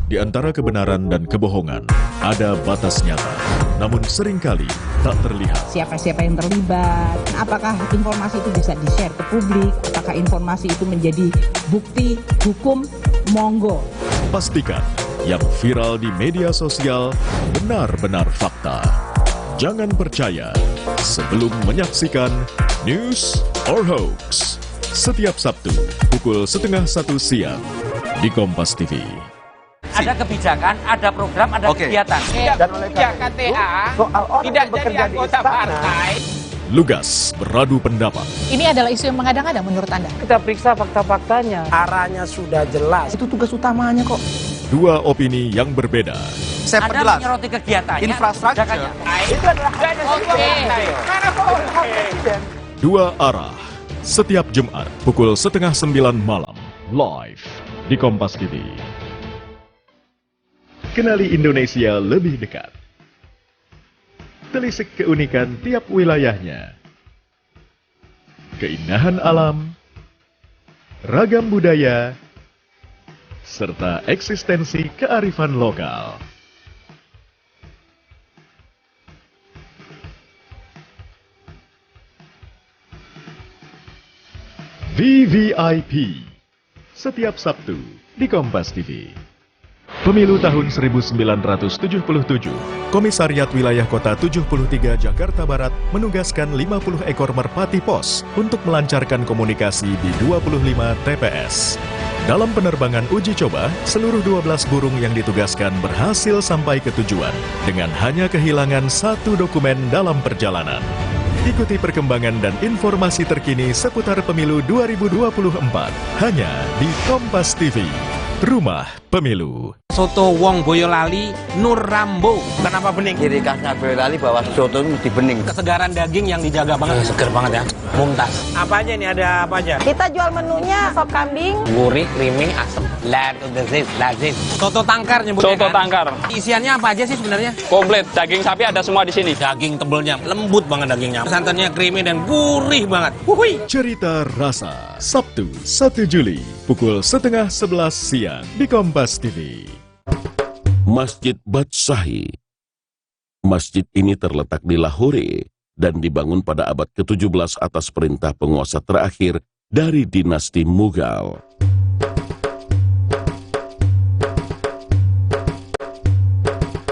Di antara kebenaran dan kebohongan ada batas nyata, namun seringkali tak terlihat. Siapa-siapa yang terlibat, apakah informasi itu bisa di-share ke publik, apakah informasi itu menjadi bukti hukum, monggo. Pastikan yang viral di media sosial benar-benar fakta. Jangan percaya sebelum menyaksikan News or Hoax. Setiap Sabtu pukul 12:30 siang di Kompas TV. Ada kebijakan, ada program, ada kegiatan. Dan oleh KTA tidak jadi anggota partai. Lugas beradu pendapat. Ini adalah isu yang mengadang-adang menurut Anda? Kita periksa fakta-faktanya. Arahnya sudah jelas. Itu tugas utamanya kok. Dua opini yang berbeda. Saya perjelas. Anda menyoroti kegiatannya. Infrastruktur. Itu adalah Dua arah. Setiap Jumat pukul 8:30 malam. Live di Kompas TV. Kenali Indonesia lebih dekat. telisik keunikan tiap wilayahnya. Keindahan alam, ragam budaya, serta eksistensi kearifan lokal. VVIP setiap Sabtu di Kompas TV. Pemilu tahun 1977, Komisariat Wilayah Kota 73 Jakarta Barat menugaskan 50 ekor merpati pos untuk melancarkan komunikasi di 25 TPS. Dalam penerbangan uji coba, seluruh 12 burung yang ditugaskan berhasil sampai ke tujuan dengan hanya kehilangan satu dokumen dalam perjalanan. Ikuti perkembangan dan informasi terkini seputar pemilu 2024 hanya di Kompas TV, Rumah Pemilu. Soto Wong Boyolali Nur Rambo. Kenapa bening? Ciri khasnya Boyolali bahwa soto itu mesti bening. Kesegaran daging yang dijaga banget. Seger banget ya. Mumtaz. Apa aja nih? Ada apa aja? Kita jual menunya sop kambing, gurih, creamy, asam. Lazim. Soto tangkar nyebutnya. Soto tangkar. Isiannya apa aja sih sebenarnya? Komplit. Daging sapi ada semua di sini. Daging tebelnya lembut banget dagingnya. Santannya creamy dan gurih banget. Cerita Rasa, Sabtu 1 Juli, pukul 10:30 siang di Kompas TV. Masjid Badshahi. Masjid ini terletak di Lahore dan dibangun pada abad ke-17 atas perintah penguasa terakhir dari dinasti Mughal.